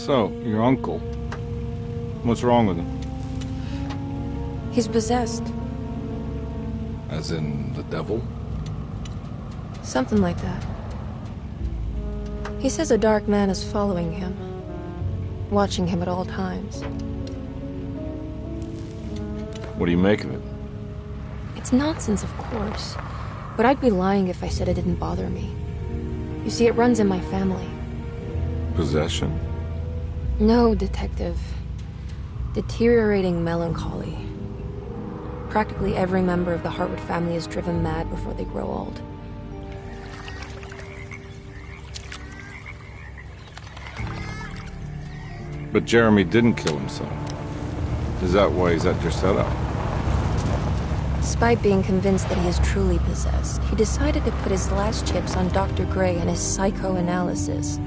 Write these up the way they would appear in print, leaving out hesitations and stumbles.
So, your uncle. What's wrong with him? He's possessed. As in the devil? Something like that. He says a dark man is following him, watching him at all times. What do you make of it? It's nonsense, of course, but I'd be lying if I said it didn't bother me. You see, it runs in my family. Possession? No, Detective. Deteriorating melancholy. Practically every member of the Hartwood family is driven mad before they grow old. But Jeremy didn't kill himself. Is that why he's at your setup? Despite being convinced that he is truly possessed, he decided to put his last chips on Dr. Gray and his psychoanalysis,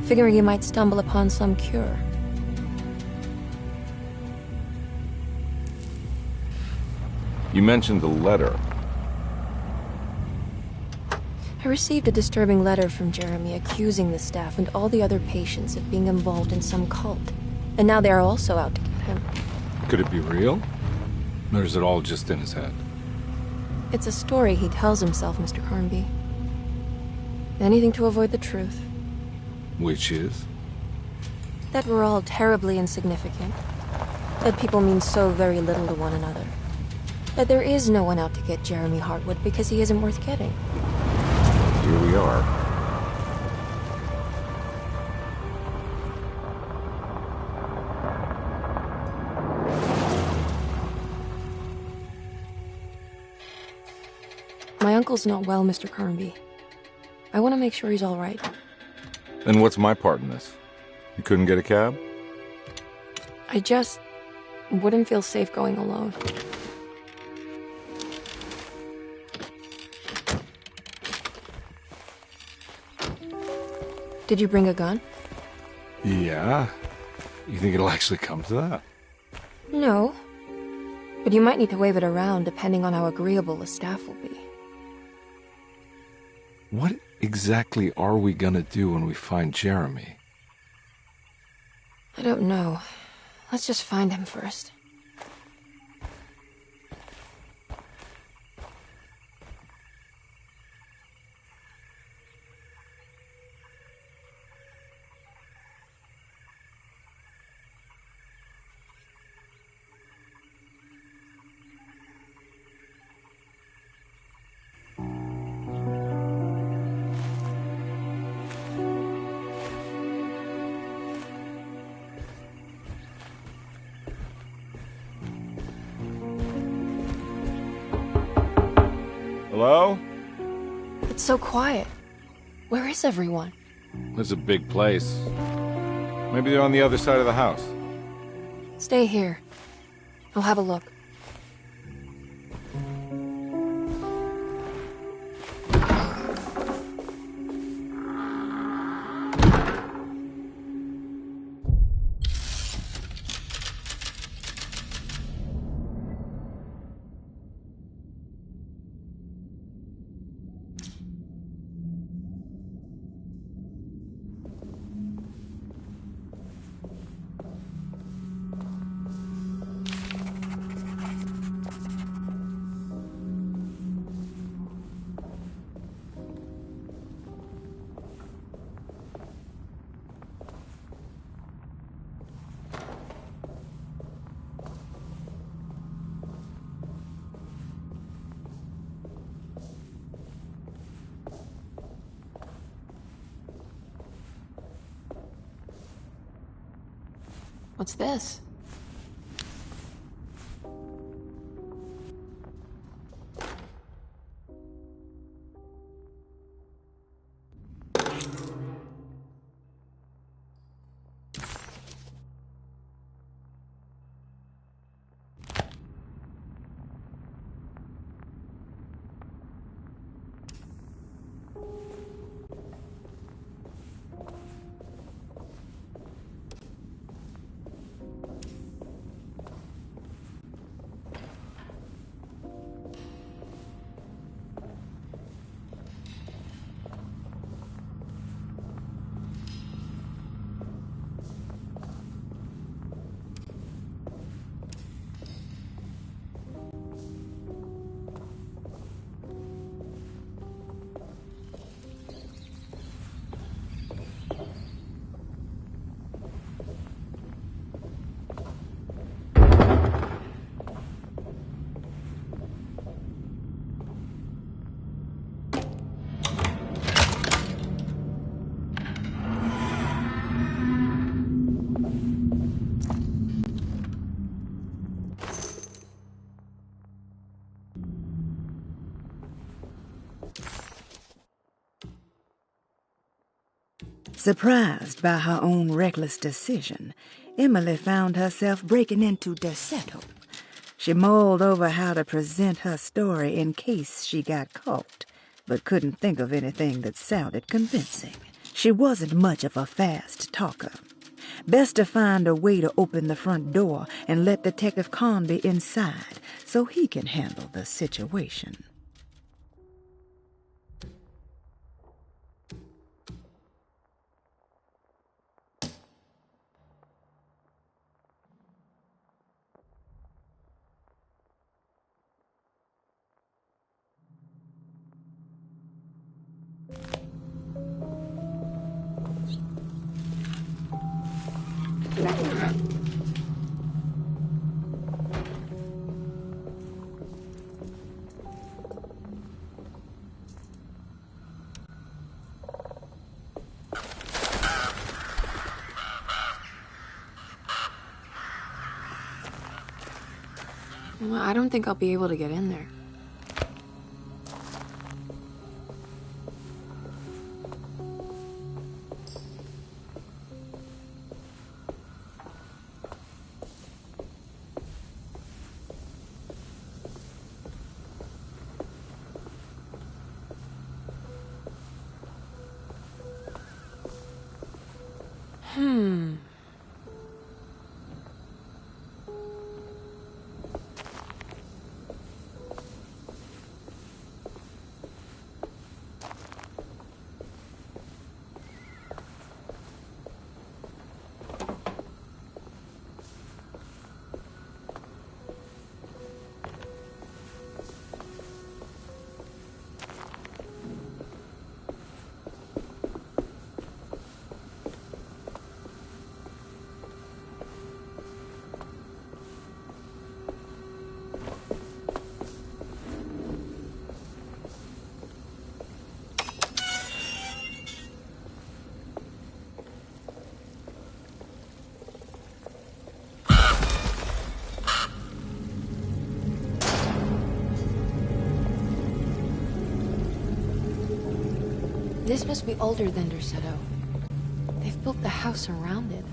figuring he might stumble upon some cure. You mentioned the letter. I received a disturbing letter from Jeremy accusing the staff and all the other patients of being involved in some cult. And now they are also out to get him. Could it be real? Or is it all just in his head? It's a story he tells himself, Mr. Carnby. Anything to avoid the truth. Which is? That we're all terribly insignificant. That people mean so very little to one another. That there is no one out to get Jeremy Hartwood because he isn't worth getting. Here we are. My uncle's not well, Mr. Carnby. I want to make sure he's all right. Then what's my part in this? You couldn't get a cab? I just wouldn't feel safe going alone. Did you bring a gun? Yeah. You think it'll actually come to that? No. But you might need to wave it around depending on how agreeable the staff will be. What exactly are we gonna do when we find Jeremy? I don't know. Let's just find him first. Hello? It's so quiet. Where is everyone? This is a big place. Maybe they're on the other side of the house. Stay here. I'll have a look. What's this? Surprised by her own reckless decision, Emily found herself breaking into Derceto. She mulled over how to present her story in case she got caught, but couldn't think of anything that sounded convincing. She wasn't much of a fast talker. Best to find a way to open the front door and let Detective Conby inside so he can handle the situation. Well, I don't think I'll be able to get in there. This must be older than Derceto. They've built the house around it.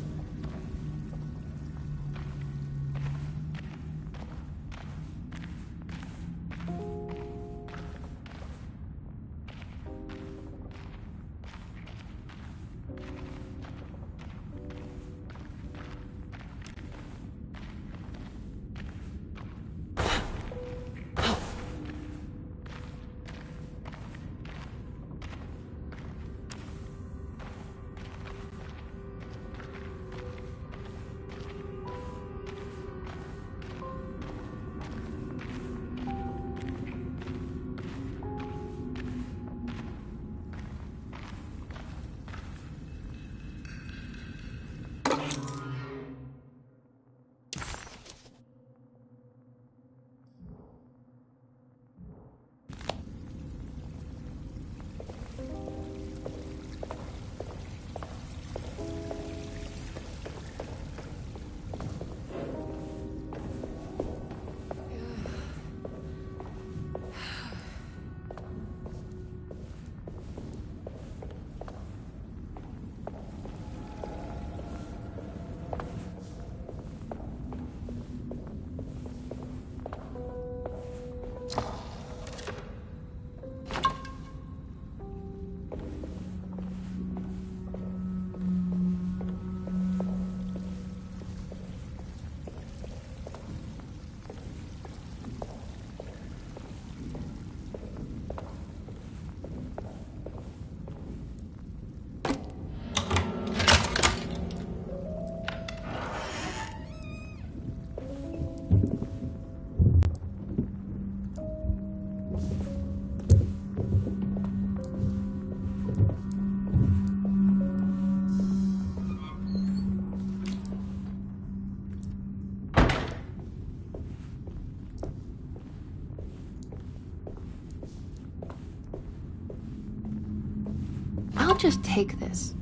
I'll just take this.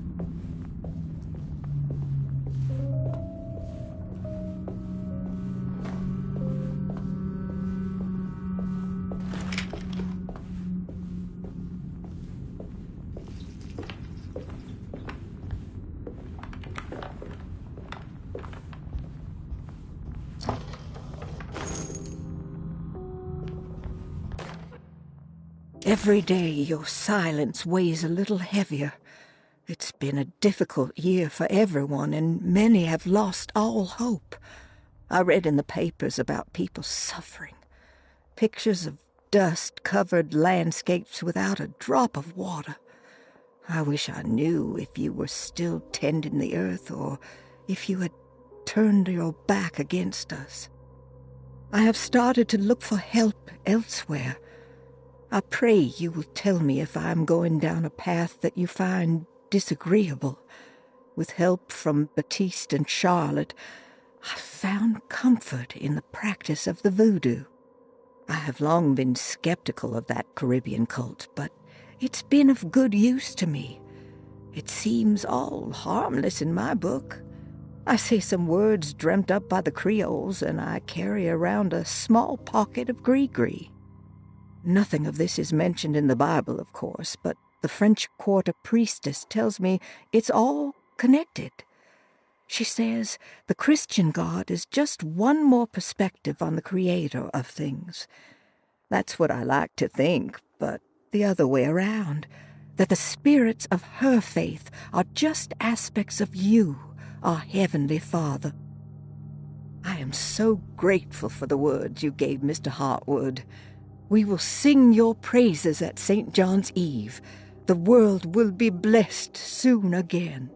Every day your silence weighs a little heavier. It's been a difficult year for everyone, and many have lost all hope. I read in the papers about people suffering. Pictures of dust-covered landscapes without a drop of water. I wish I knew if you were still tending the earth or if you had turned your back against us. I have started to look for help elsewhere. I pray you will tell me if I am going down a path that you find disagreeable. With help from Bastiste and Charlotte, I found comfort in the practice of the voodoo. I have long been skeptical of that Caribbean cult, but it's been of good use to me. It seems all harmless in my book. I say some words dreamt up by the Creoles, and I carry around a small pocket of gris-gris. Nothing of this is mentioned in the Bible, of course, but the French Quarter priestess tells me it's all connected. She says the Christian God is just one more perspective on the creator of things. That's what I like to think, but the other way around, that the spirits of her faith are just aspects of you, our Heavenly Father. I am so grateful for the words you gave Mr. Hartwood. We will sing your praises at St. John's Eve. The world will be blessed soon again.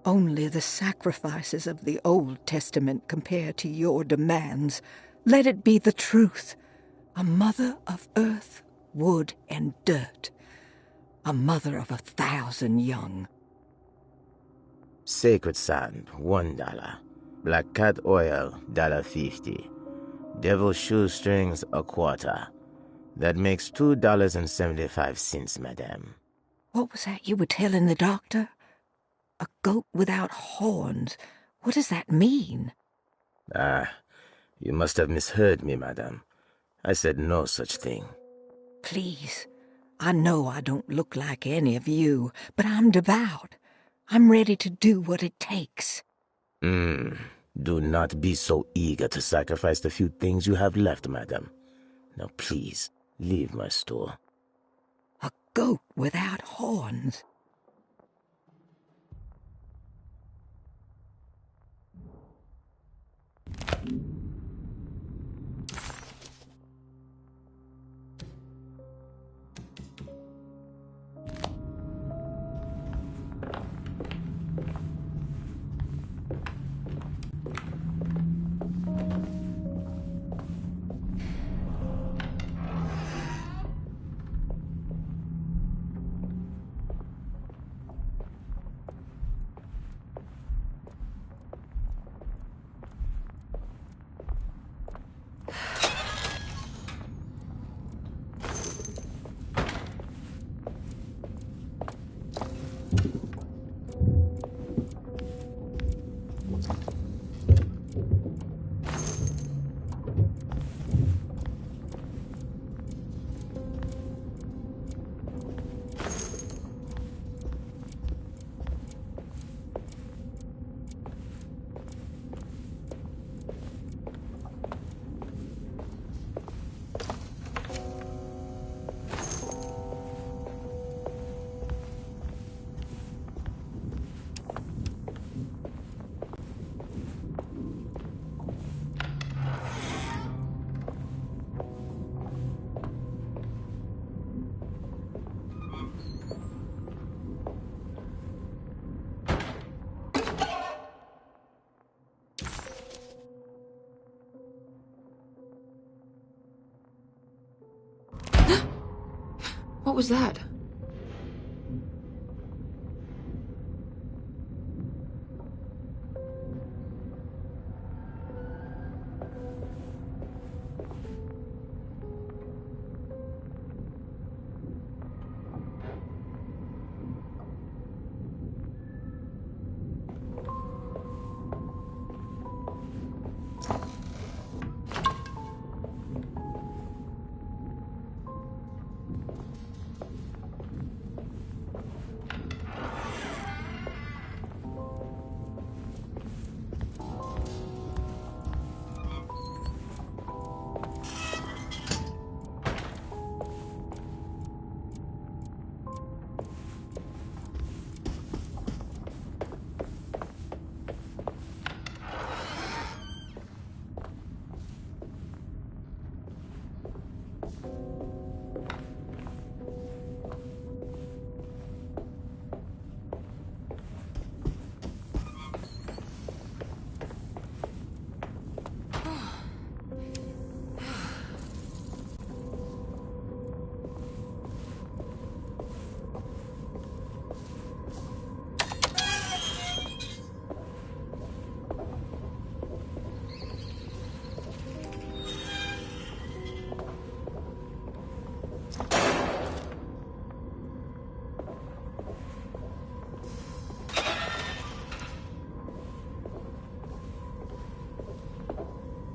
Only the sacrifices of the Old Testament compare to your demands. Let it be the truth. A mother of earth, wood, and dirt. A mother of 1,000 young. Sacred sand, $1. Black cat oil, $1.50. Devil shoestrings, $0.25. That makes $2.75, madame. What was that you were telling the doctor? A goat without horns. What does that mean? Ah, you must have misheard me, madame. I said no such thing. Please, I know I don't look like any of you, but I'm devout. I'm ready to do what it takes. Do not be so eager to sacrifice the few things you have left, madam. Now please, leave my store. A goat without horns. What was that?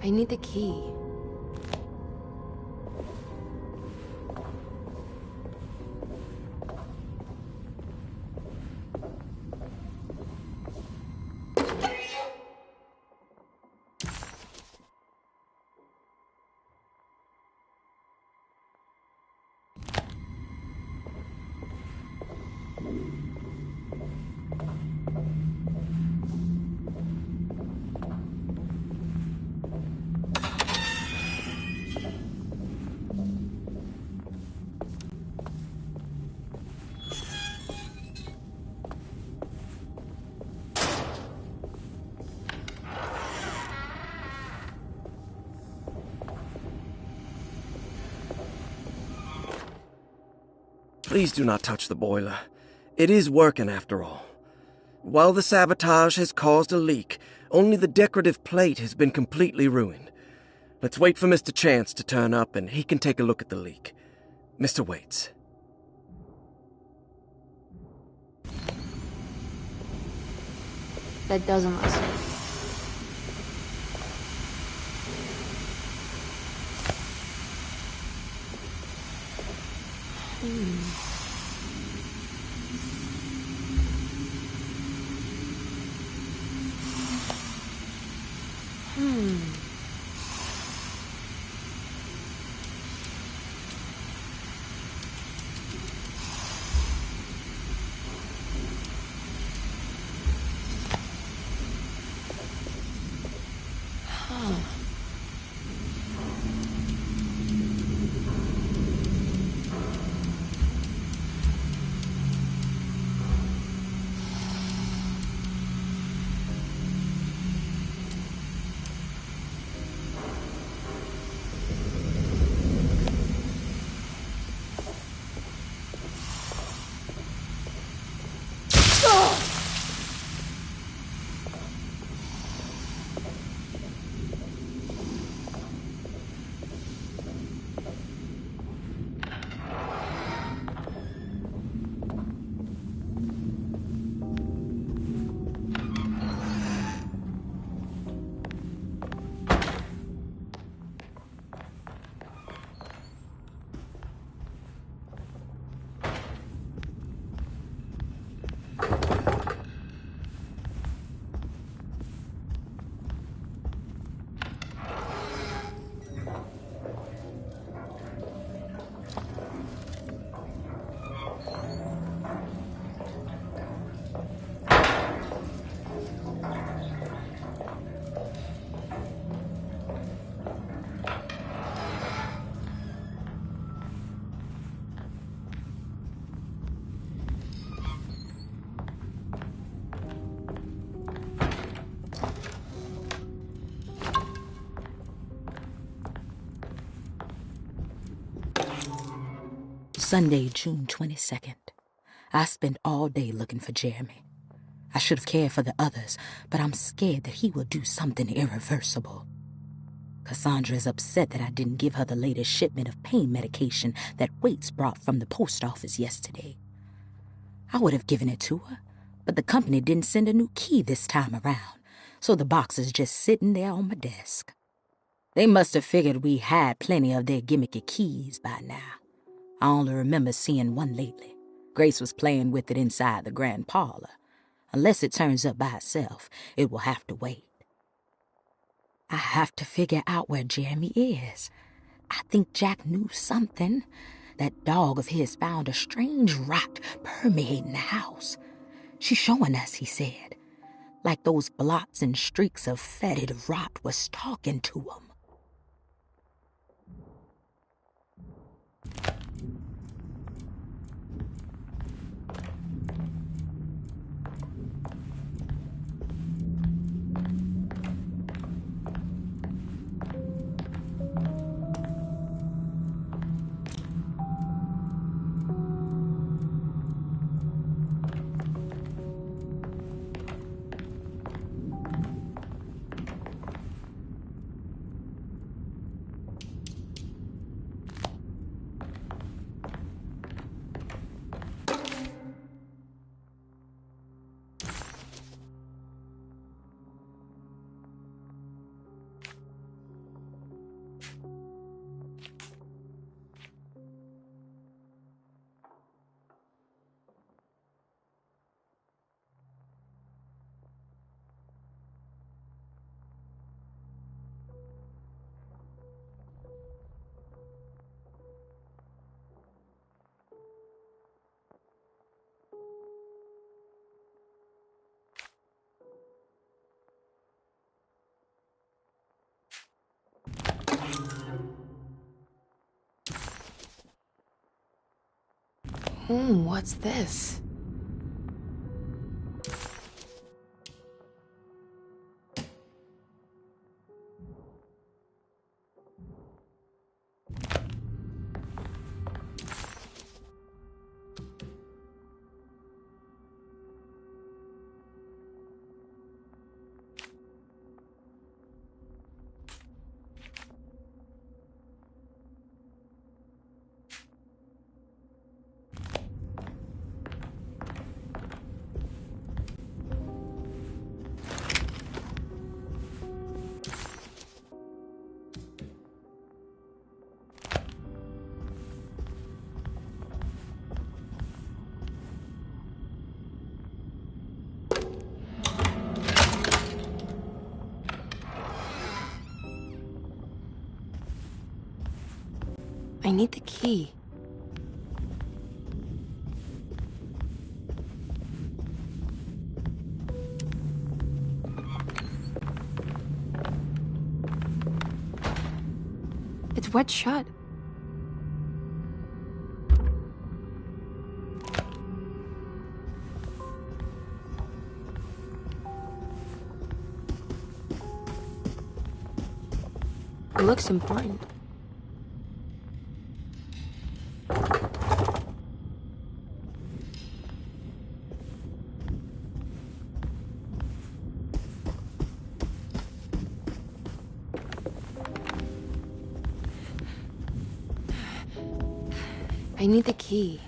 I need the key. Please do not touch the boiler. It is working after all. While the sabotage has caused a leak, only the decorative plate has been completely ruined. Let's wait for Mr. Chance to turn up and he can take a look at the leak. Mr. Waits. That doesn't listen. Sunday, June 22nd. I spent all day looking for Jeremy. I should have cared for the others, but I'm scared that he will do something irreversible. Cassandra is upset that I didn't give her the latest shipment of pain medication that Waits brought from the post office yesterday. I would have given it to her, but the company didn't send a new key this time around, so the box is just sitting there on my desk. They must have figured we had plenty of their gimmicky keys by now. I only remember seeing one lately. Grace was playing with it inside the grand parlor. Unless it turns up by itself, it will have to wait. I have to figure out where Jeremy is. I think Jack knew something. That dog of his found a strange rot permeating the house. She's showing us, he said. Like those blots and streaks of fetid rot was talking to him. What's this? I need the key. It's wet shut. It looks important. I need the key.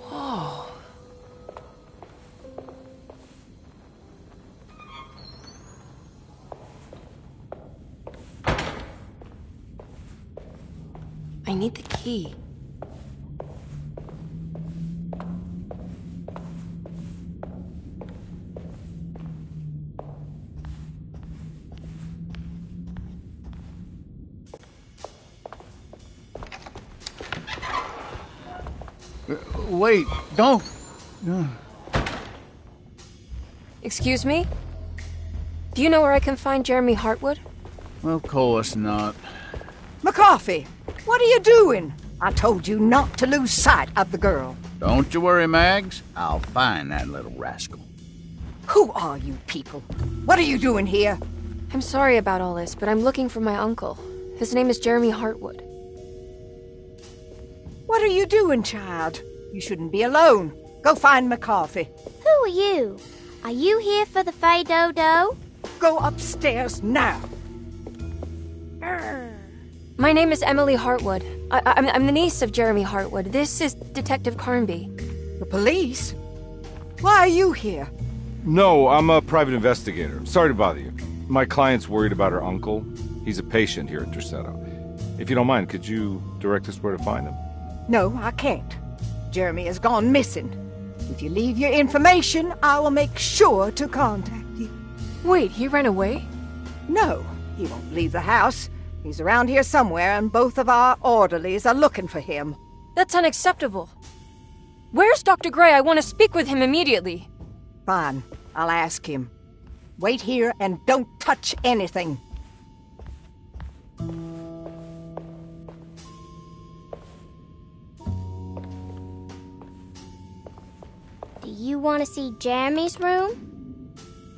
Whoa. I need the key. Wait, don't. Excuse me? Do you know where I can find Jeremy Hartwood? Of course not. McCarthy, what are you doing? I told you not to lose sight of the girl. Don't you worry, Mags. I'll find that little rascal. Who are you people? What are you doing here? I'm sorry about all this, but I'm looking for my uncle. His name is Jeremy Hartwood. What are you doing, child? You shouldn't be alone. Go find McCarthy. Who are you? Are you here for the Fay Dodo? Go upstairs now. My name is Emily Hartwood. I'm the niece of Jeremy Hartwood. This is Detective Carnby. The police? Why are you here? No, I'm a private investigator. Sorry to bother you. My client's worried about her uncle. He's a patient here at Derceto. If you don't mind, could you direct us where to find him? No, I can't. Jeremy has gone missing. If you leave your information, I will make sure to contact you. Wait, he ran away? No, he won't leave the house. He's around here somewhere, and both of our orderlies are looking for him. That's unacceptable. Where's Dr. Gray? I want to speak with him immediately. Fine, I'll ask him. Wait here and don't touch anything. Do you want to see Jeremy's room?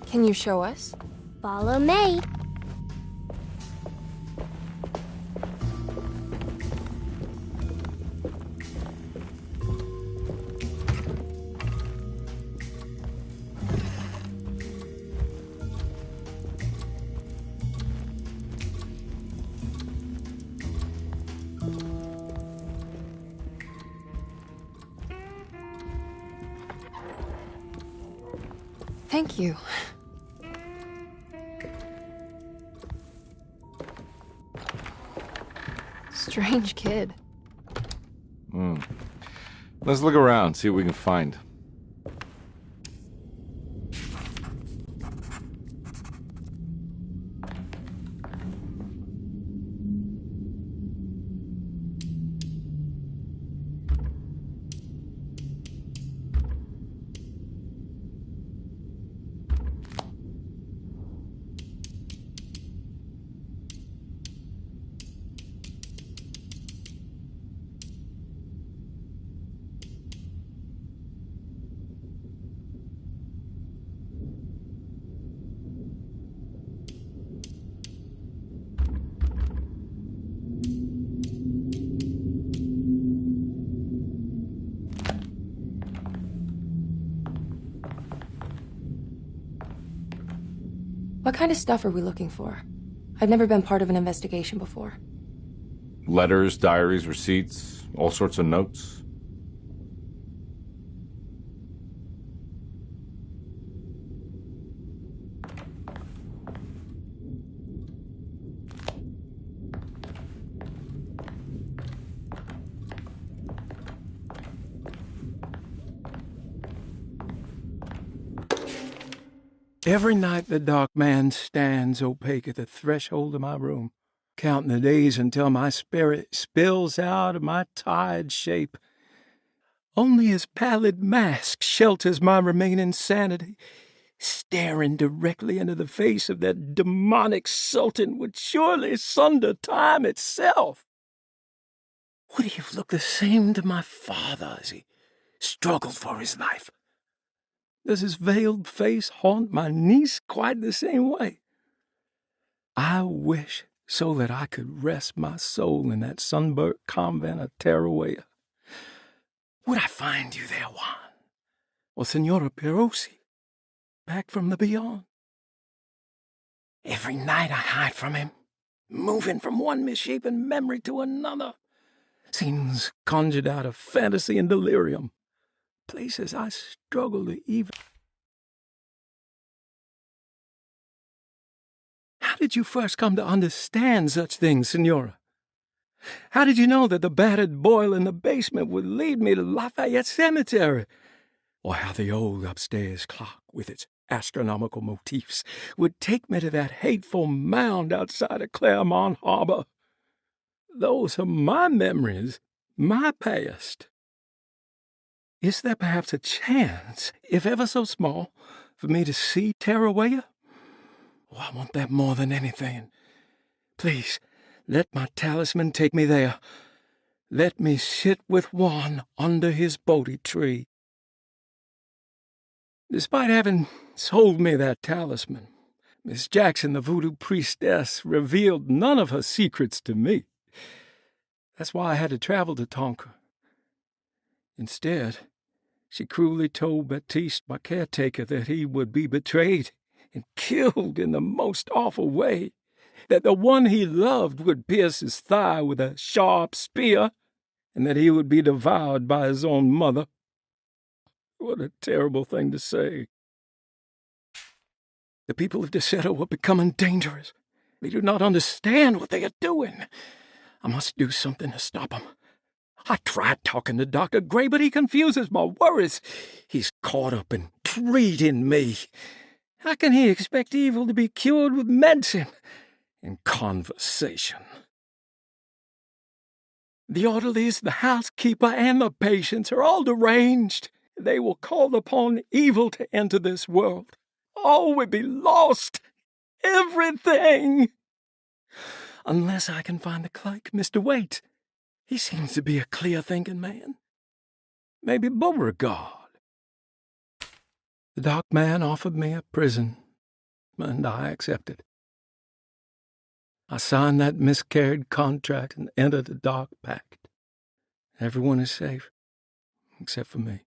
Can you show us? Follow me. Thank you. Strange kid. Let's look around, see what we can find. What kind of stuff are we looking for? I've never been part of an investigation before. Letters, diaries, receipts, all sorts of notes. Every night the dark man stands opaque at the threshold of my room, counting the days until my spirit spills out of my tired shape. Only his pallid mask shelters my remaining sanity. Staring directly into the face of that demonic sultan would surely sunder time itself. Would he have looked the same to my father as he struggled for his life? Does his veiled face haunt my niece quite the same way? I wish so that I could rest my soul in that sunburnt convent of Tarawea. Would I find you there, Juan? Or Senora Perosi, back from the beyond? Every night I hide from him, moving from one misshapen memory to another. Scenes conjured out of fantasy and delirium. Places I struggle to even... How did you first come to understand such things, Senora? How did you know that the battered boiler in the basement would lead me to Lafayette Cemetery? Or how the old upstairs clock, with its astronomical motifs, would take me to that hateful mound outside of Claremont Harbor? Those are my memories, my past. Is there perhaps a chance, if ever so small, for me to see Tarawea? Oh, I want that more than anything. Please, let my talisman take me there. Let me sit with Juan under his Bodhi tree. Despite having sold me that talisman, Miss Jackson, the voodoo priestess, revealed none of her secrets to me. That's why I had to travel to Tonka. Instead, she cruelly told Bastiste, my caretaker, that he would be betrayed and killed in the most awful way, that the one he loved would pierce his thigh with a sharp spear, and that he would be devoured by his own mother. What a terrible thing to say. The people of Deseto are becoming dangerous. They do not understand what they are doing. I must do something to stop them. I tried talking to Dr. Gray, but he confuses my worries. He's caught up in treating me. How can he expect evil to be cured with medicine and conversation? The orderlies, the housekeeper, and the patients are all deranged. They will call upon evil to enter this world. All will be lost. Everything. Unless I can find the clerk, Mr. Waite. He seems to be a clear-thinking man. Maybe Beauregard. The dark man offered me a prison, and I accepted. I signed that miscarried contract and entered the dark pact. Everyone is safe, except for me.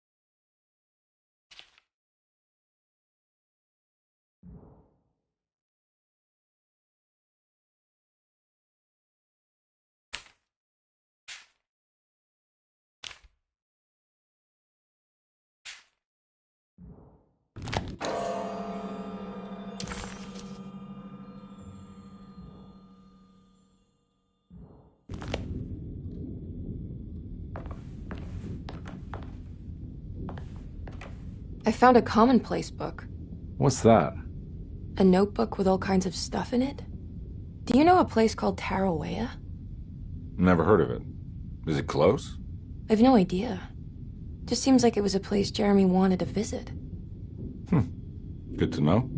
I found a commonplace book. What's that? A notebook with all kinds of stuff in it. Do you know a place called Tarawea? Never heard of it. Is it close? I've no idea. Just seems like it was a place Jeremy wanted to visit. Good to know.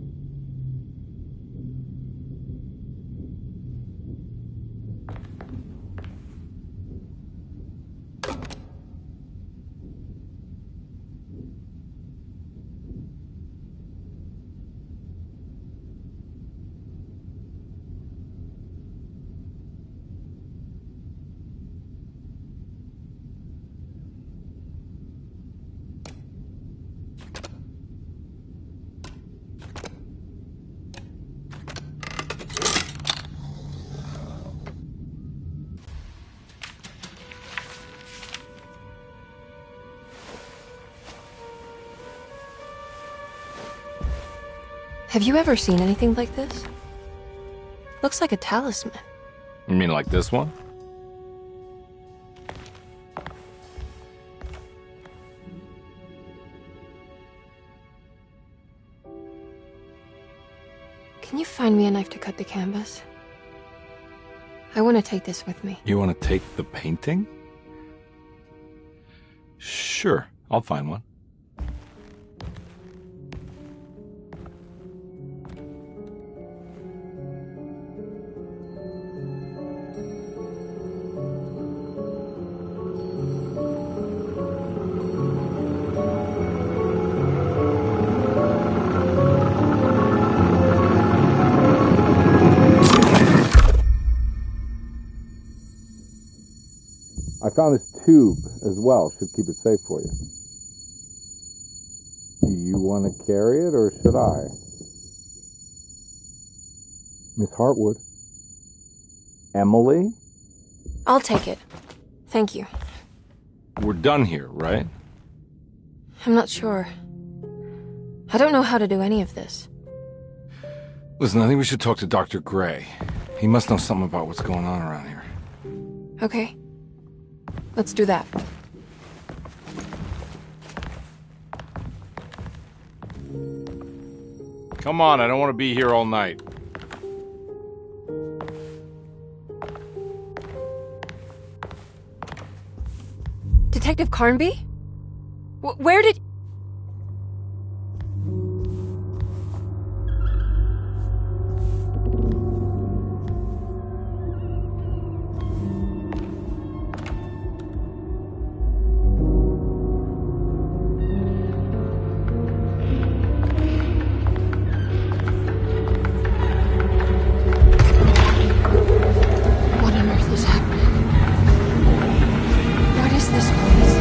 Have you ever seen anything like this? Looks like a talisman. You mean like this one? Can you find me a knife to cut the canvas? I want to take this with me. You want to take the painting? Sure, I'll find one. I found this tube as well. Should keep it safe for you. Do you want to carry it, or should I? Miss Hartwood? Emily? I'll take it. Thank you. We're done here, right? I'm not sure. I don't know how to do any of this. Listen, I think we should talk to Dr. Gray. He must know something about what's going on around here. Okay. Let's do that. Come on, I don't want to be here all night. Detective Carnby? Where did... What on earth is happening? What is this place?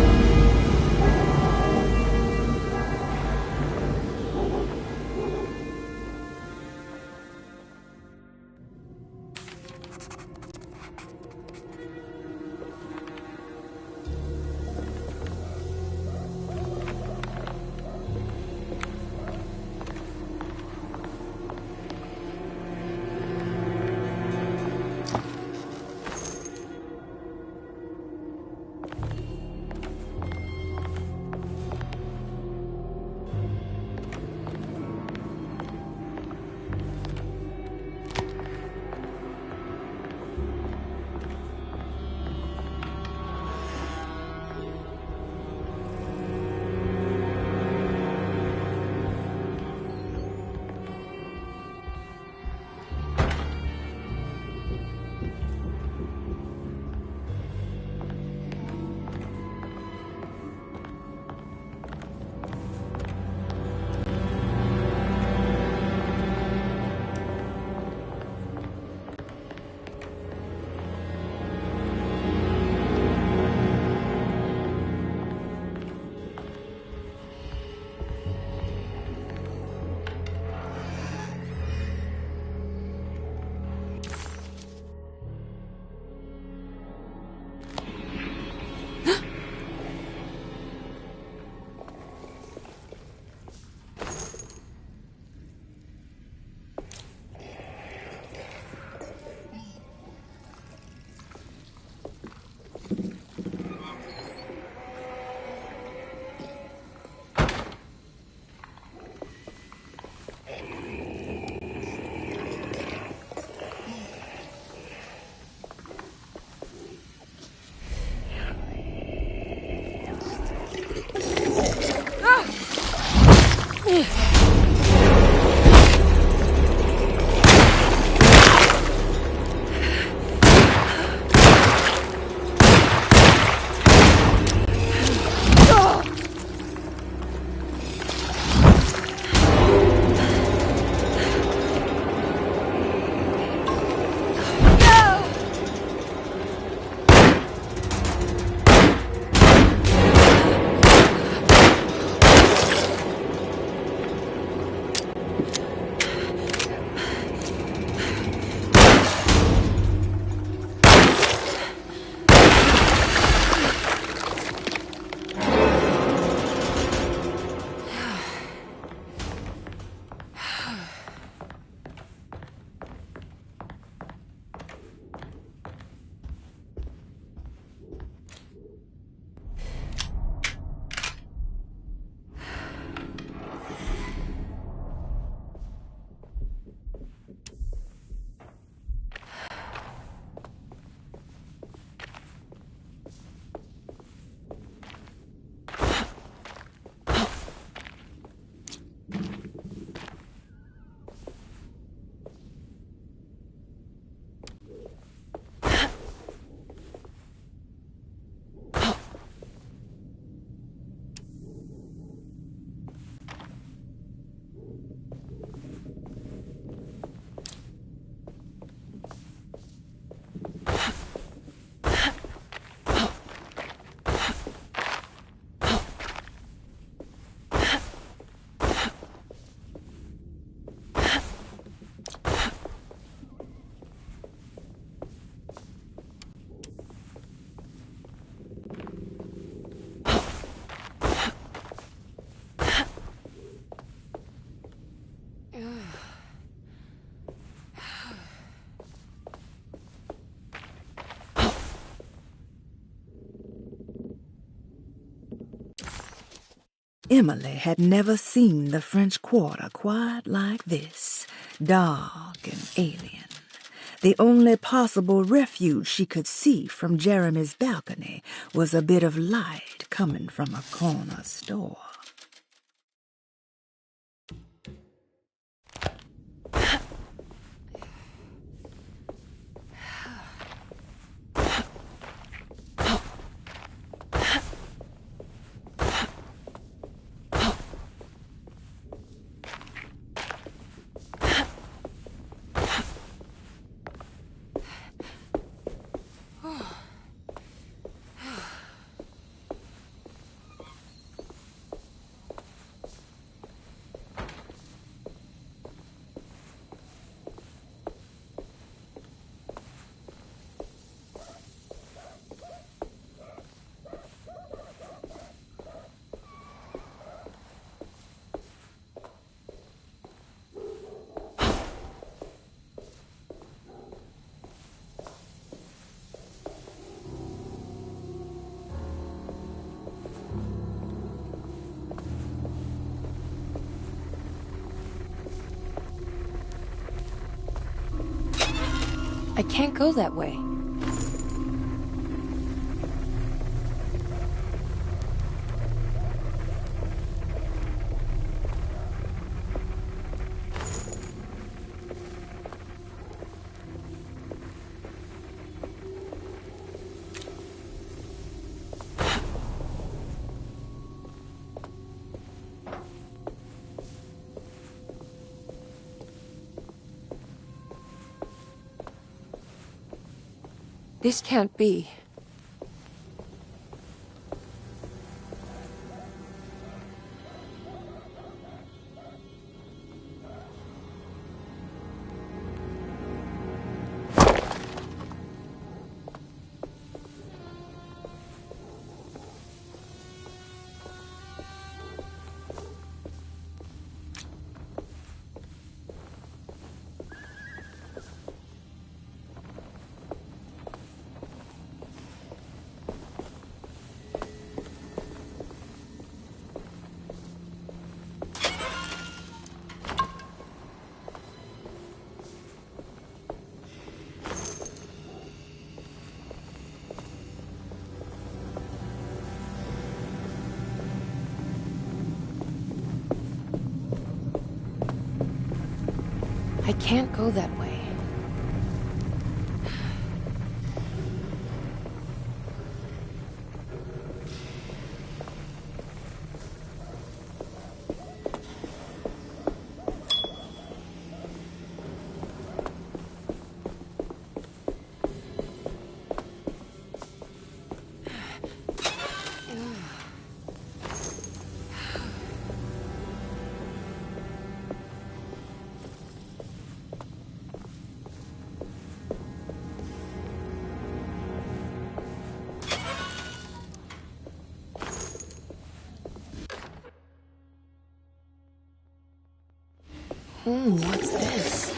Emily had never seen the French Quarter quite like this, dark and alien. The only possible refuge she could see from Jeremy's balcony was a bit of light coming from a corner store. I can't go that way. This can't be. I can't go that way. What's this?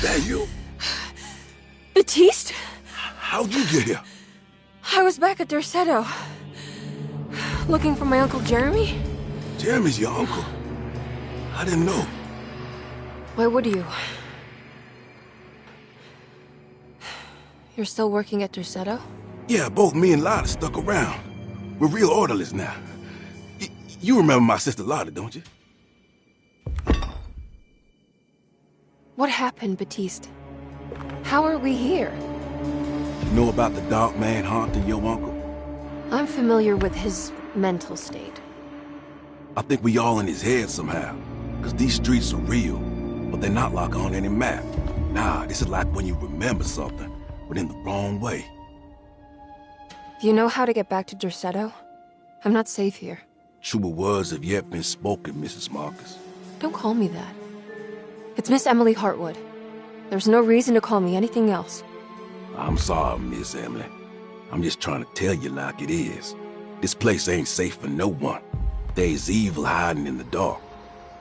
That you? Bastiste? How'd you get here? I was back at Derceto, looking for my Uncle Jeremy. Jeremy's your uncle? I didn't know. Why would you? You're still working at Derceto? Yeah, both me and Lotta stuck around. We're real orderlies now. You remember my sister Lotta, don't you? What happened, Bastiste? How are we here? You know about the dark man haunting your uncle? I'm familiar with his mental state. I think we all in his head somehow. Because these streets are real, but they're not like on any map. Nah, this is like when you remember something, but in the wrong way. Do you know how to get back to Derceto? I'm not safe here. Truer words have yet been spoken, Mrs. Marcus. Don't call me that. It's Miss Emily Hartwood. There's no reason to call me anything else. I'm sorry, Miss Emily. I'm just trying to tell you like it is. This place ain't safe for no one. There's evil hiding in the dark.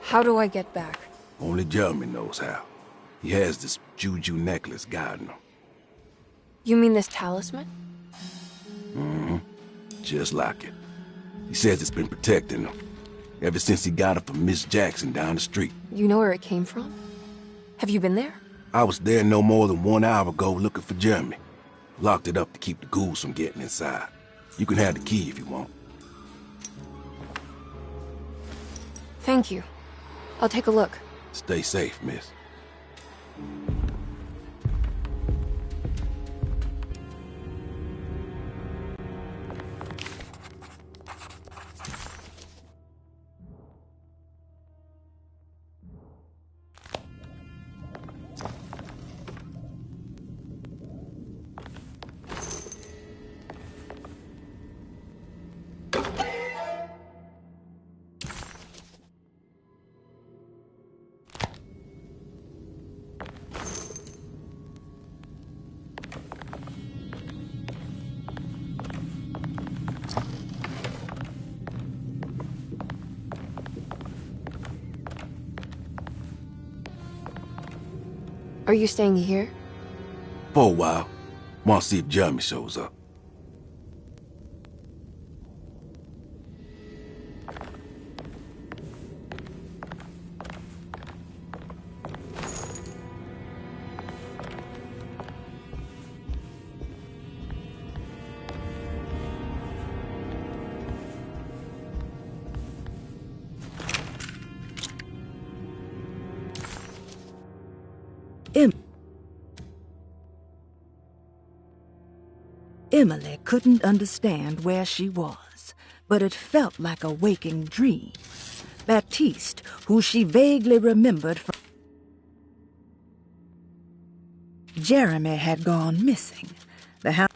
How do I get back? Only Jeremy knows how. He has this juju necklace guiding him. You mean this talisman? Mm-hmm. Just like it. He says it's been protecting him ever since he got it from Miss Jackson down the street. You know where it came from? Have you been there? I was there no more than 1 hour ago looking for Jeremy. Locked it up to keep the ghouls from getting inside. You can have the key if you want. Thank you. I'll take a look. Stay safe, miss. Are you staying here? For a while. Want to see if Jeremy shows up. Emily couldn't understand where she was, but it felt like a waking dream. Bastiste, who she vaguely remembered from Jeremy, had gone missing. The house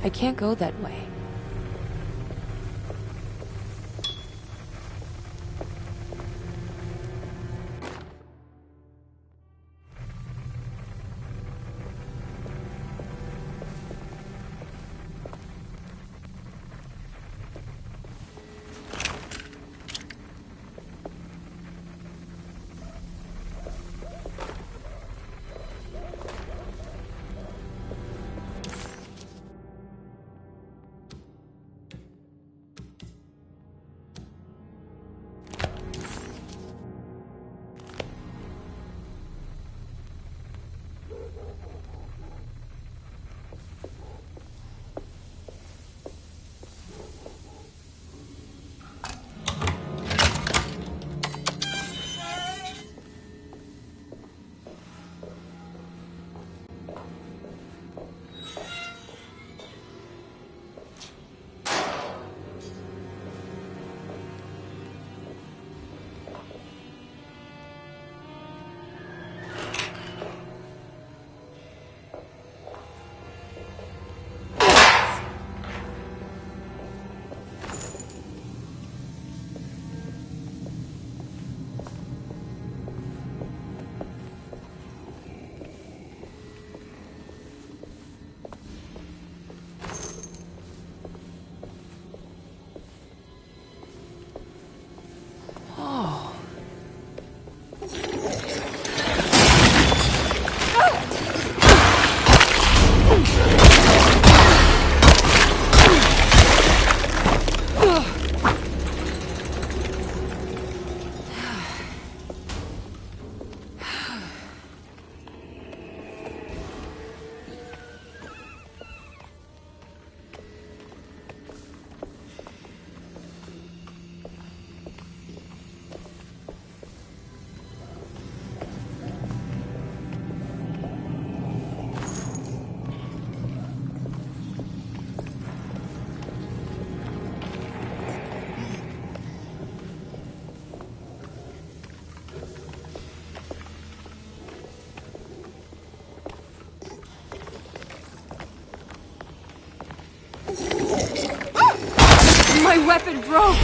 I can't go that way. My weapon broke!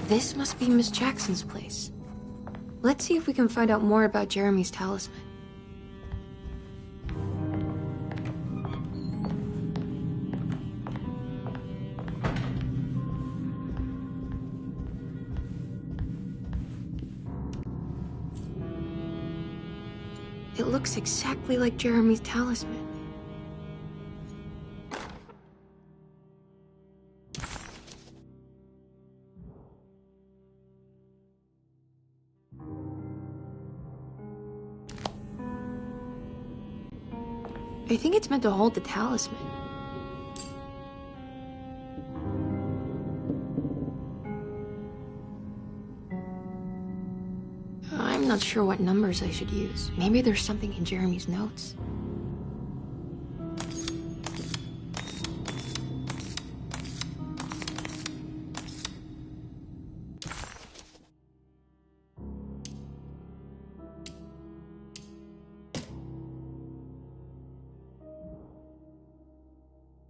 This must be Miss Jackson's place. Let's see if we can find out more about Jeremy's talisman. It looks exactly like Jeremy's talisman. I think it's meant to hold the talisman. I'm not sure what numbers I should use. Maybe there's something in Jeremy's notes.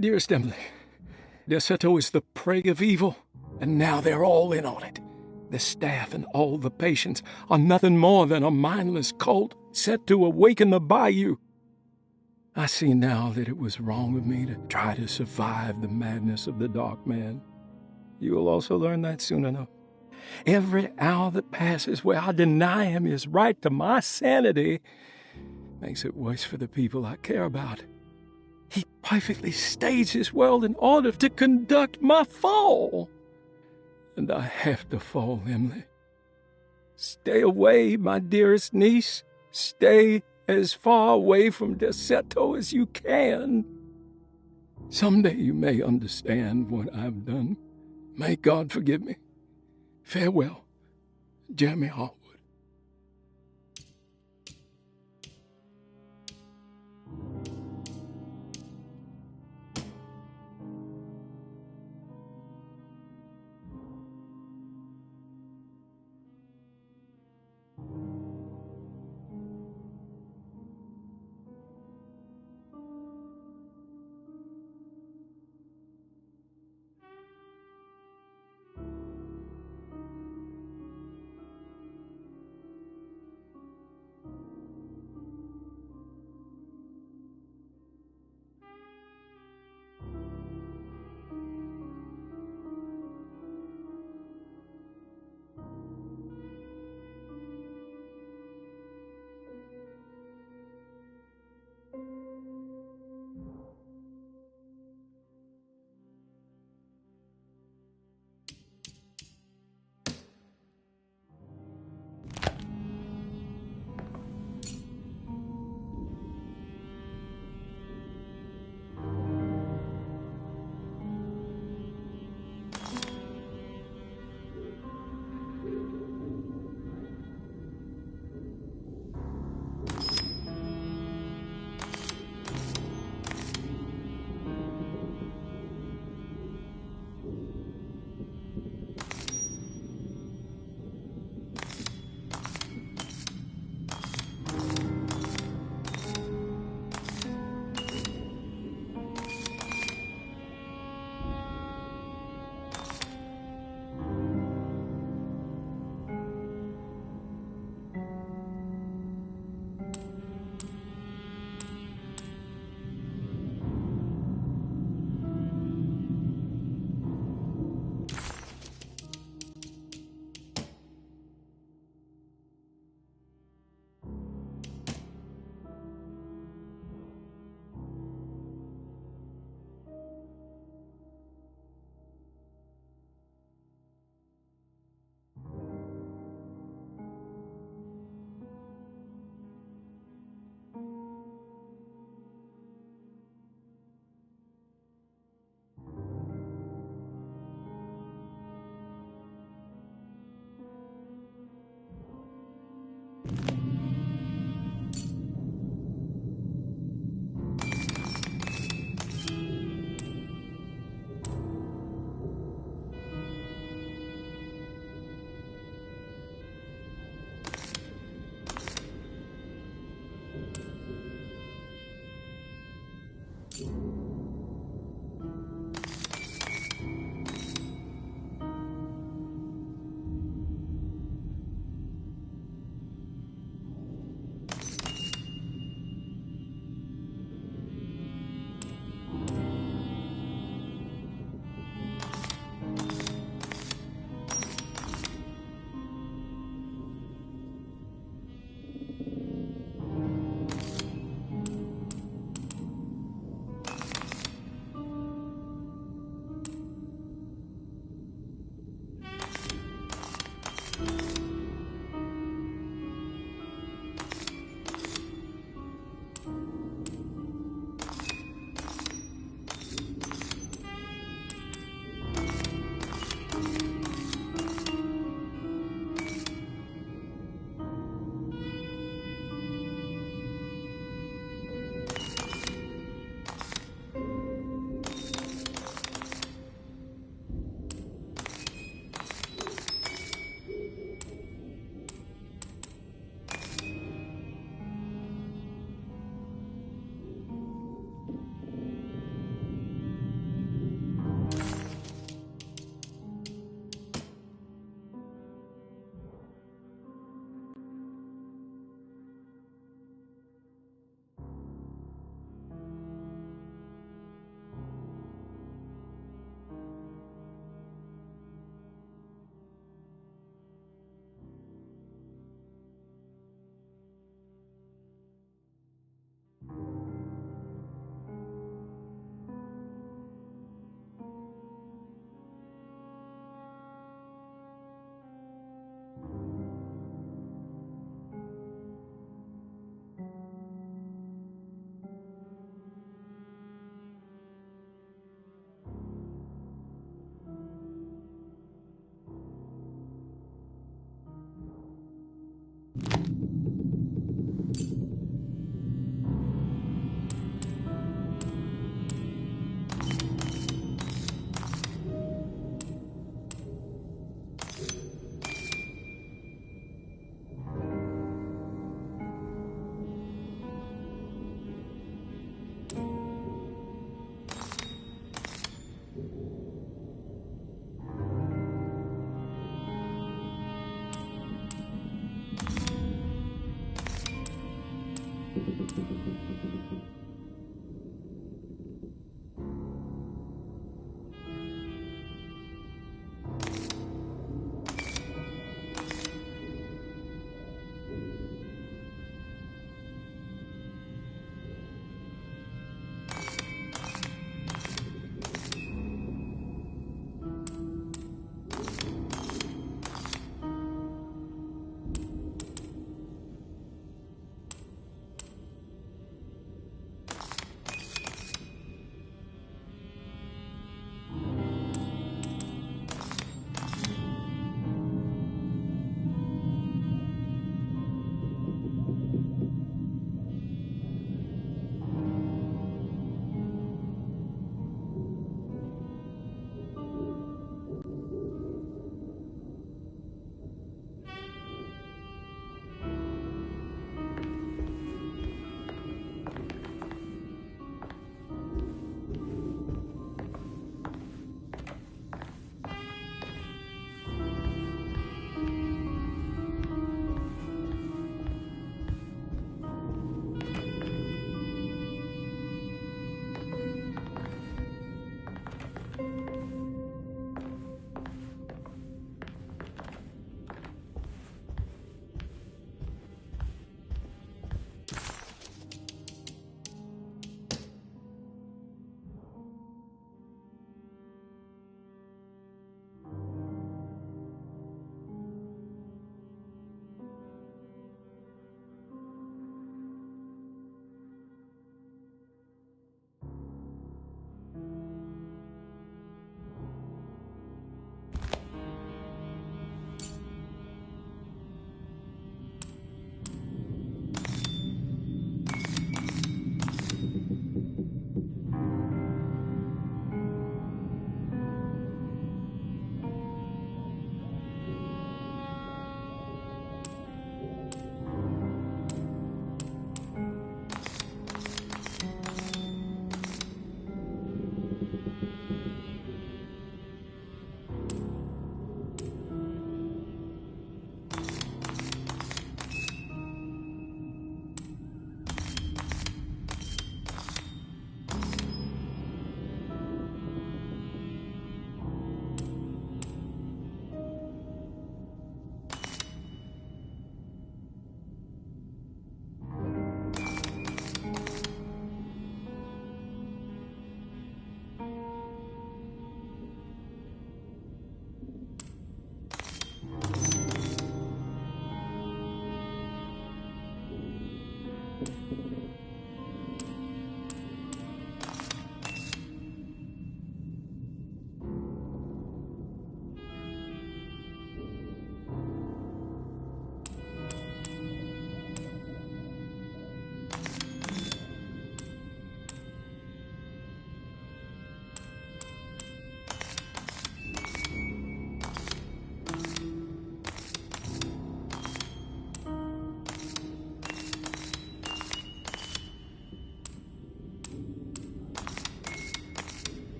Dearest Emily, Desetto is the prey of evil, and now they're all in on it. The staff and all the patients are nothing more than a mindless cult set to awaken the bayou. I see now that it was wrong of me to try to survive the madness of the Dark Man. You will also learn that soon enough. Every hour that passes where I deny him his right to my sanity makes it worse for the people I care about. He perfectly staged his world in order to conduct my fall. And I have to fall, Emily. Stay away, my dearest niece. Stay as far away from Desetto as you can. Someday you may understand what I've done. May God forgive me. Farewell, Jeremy Hartwood.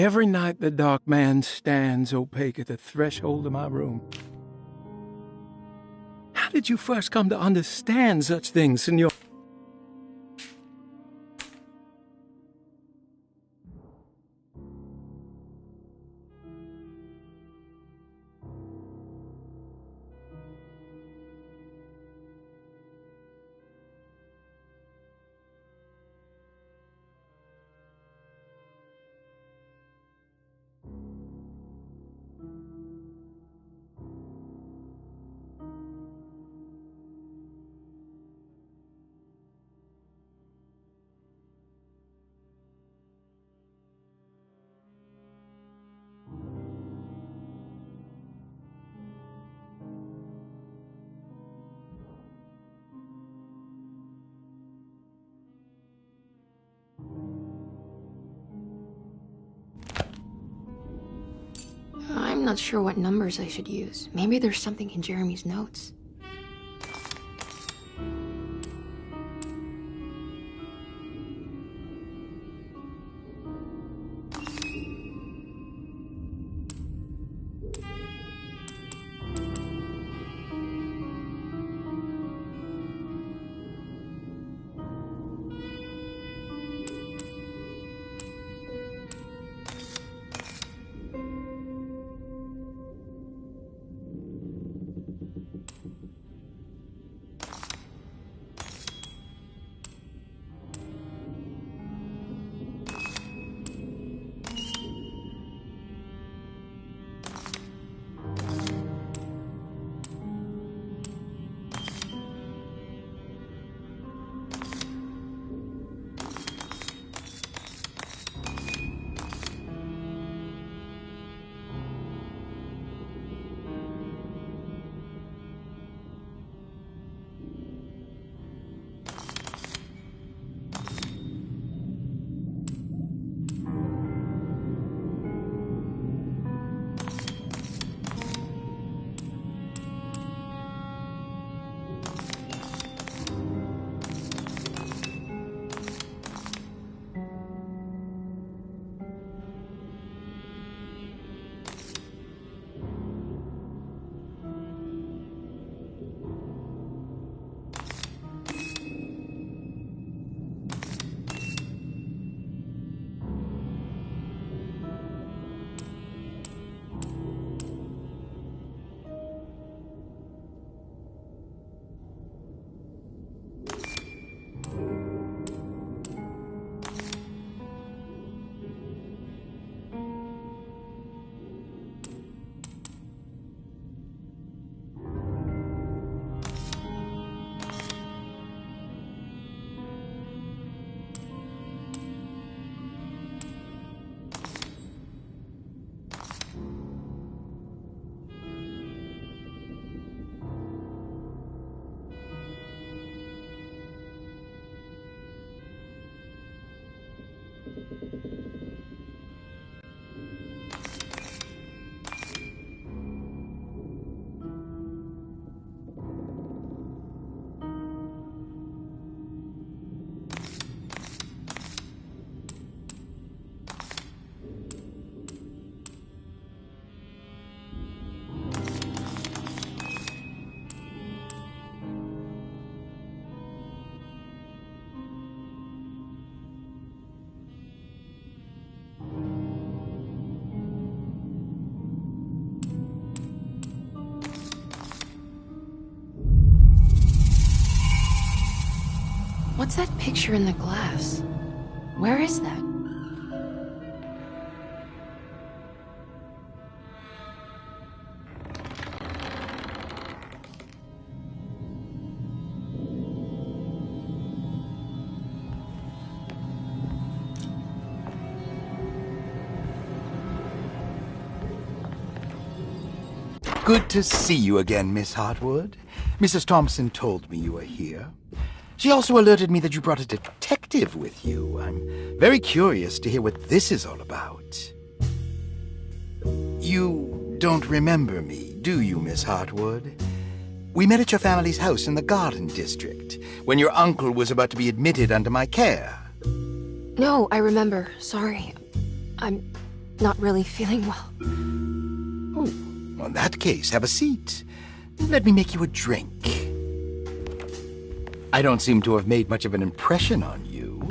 Every night the dark man stands opaque at the threshold of my room. How did you first come to understand such things, senor? I'm not sure what numbers I should use. Maybe there's something in Jeremy's notes. What's that picture in the glass? Where is that? Good to see you again, Miss Hartwood. Mrs. Thompson told me you were here. She also alerted me that you brought a detective with you. I'm very curious to hear what this is all about. You don't remember me, do you, Miss Hartwood? We met at your family's house in the Garden District, when your uncle was about to be admitted under my care. No, I remember. Sorry. I'm not really feeling well. Oh, in that case, have a seat. Let me make you a drink. I don't seem to have made much of an impression on you.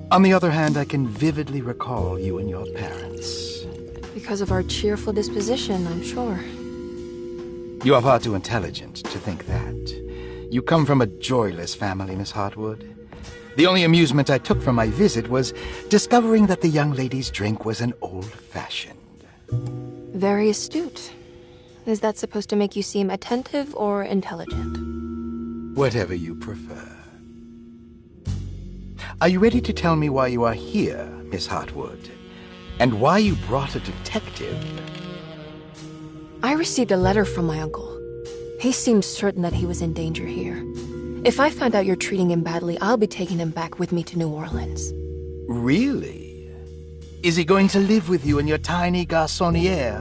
On the other hand, I can vividly recall you and your parents. Because of our cheerful disposition, I'm sure. You are far too intelligent to think that. You come from a joyless family, Miss Hartwood. The only amusement I took from my visit was discovering that the young lady's drink was an old-fashioned. Very astute. Is that supposed to make you seem attentive or intelligent? Whatever you prefer. Are you ready to tell me why you are here, Miss Hartwood? And why you brought a detective? I received a letter from my uncle. He seemed certain that he was in danger here. If I find out you're treating him badly, I'll be taking him back with me to New Orleans. Really? Is he going to live with you in your tiny garçonniere?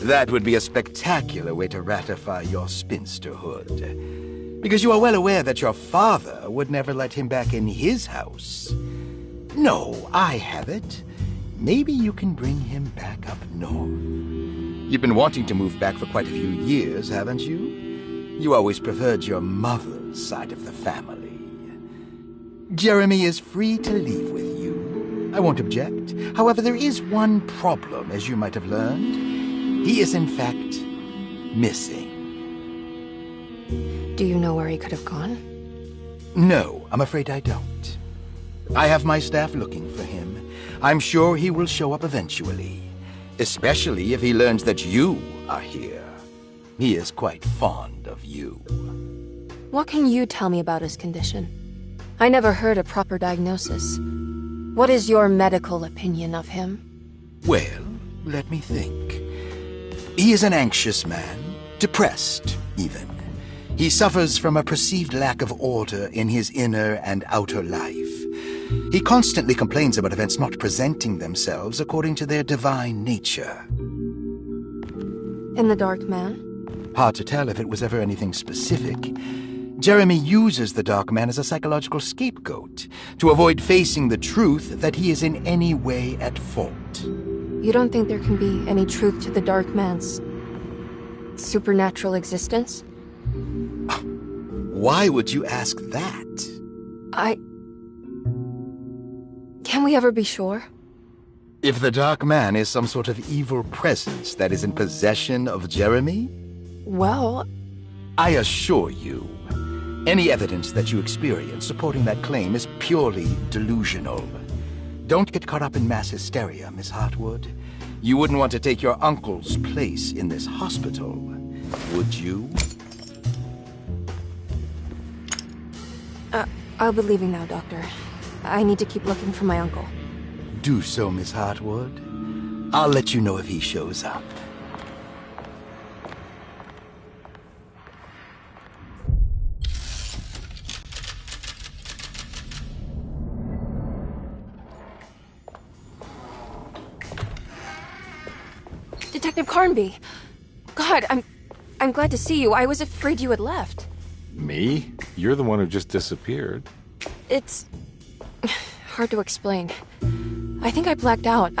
That would be a spectacular way to ratify your spinsterhood. Because you are well aware that your father would never let him back in his house. No, I have it. Maybe you can bring him back up north. You've been wanting to move back for quite a few years, haven't you? You always preferred your mother's side of the family. Jeremy is free to leave with you. I won't object. However, there is one problem, as you might have learned. He is, in fact, missing. Do you know where he could have gone? No, I'm afraid I don't. I have my staff looking for him. I'm sure he will show up eventually. Especially if he learns that you are here. He is quite fond of you. What can you tell me about his condition? I never heard a proper diagnosis. What is your medical opinion of him? Well, let me think. He is an anxious man, depressed, even. He suffers from a perceived lack of order in his inner and outer life. He constantly complains about events not presenting themselves according to their divine nature. And the Dark Man? Hard to tell if it was ever anything specific. Jeremy uses the Dark Man as a psychological scapegoat to avoid facing the truth that he is in any way at fault. You don't think there can be any truth to the Dark Man's supernatural existence? Why would you ask that? Can we ever be sure? If the Dark Man is some sort of evil presence that is in possession of Jeremy? Well, I assure you, any evidence that you experience supporting that claim is purely delusional. Don't get caught up in mass hysteria, Miss Hartwood. You wouldn't want to take your uncle's place in this hospital, would you? I'll be leaving now, Doctor. I need to keep looking for my uncle. Do so, Miss Hartwood. I'll let you know if he shows up. Detective Carnby! God, I'm glad to see you. I was afraid you had left. Me? You're the one who just disappeared. It's hard to explain. I think I blacked out.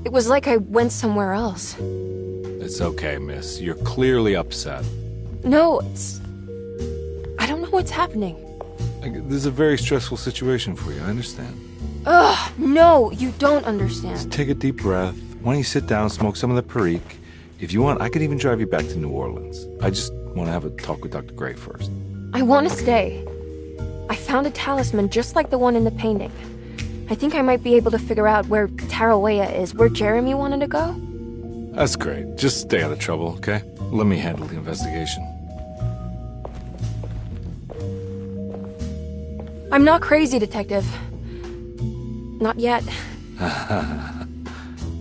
It was like I went somewhere else. It's okay, miss. You're clearly upset. No, I don't know what's happening. This is a very stressful situation for you, I understand. Ugh, no, you don't understand. Just take a deep breath. Why don't you sit down, smoke some of the Perique? If you want, I could even drive you back to New Orleans. I just want to have a talk with Dr. Gray first. I want to stay. I found a talisman just like the one in the painting. I think I might be able to figure out where Tarawea is, where Jeremy wanted to go. That's great. Just stay out of trouble, okay? Let me handle the investigation. I'm not crazy, Detective. Not yet.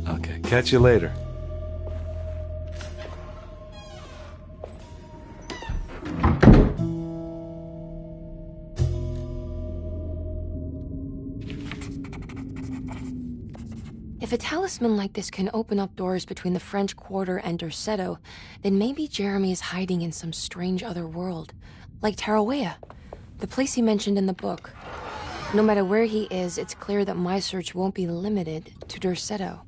Okay, catch you later. If a talisman like this can open up doors between the French Quarter and Derceto, then maybe Jeremy is hiding in some strange other world. Like Tarawea, the place he mentioned in the book. No matter where he is, it's clear that my search won't be limited to Derceto.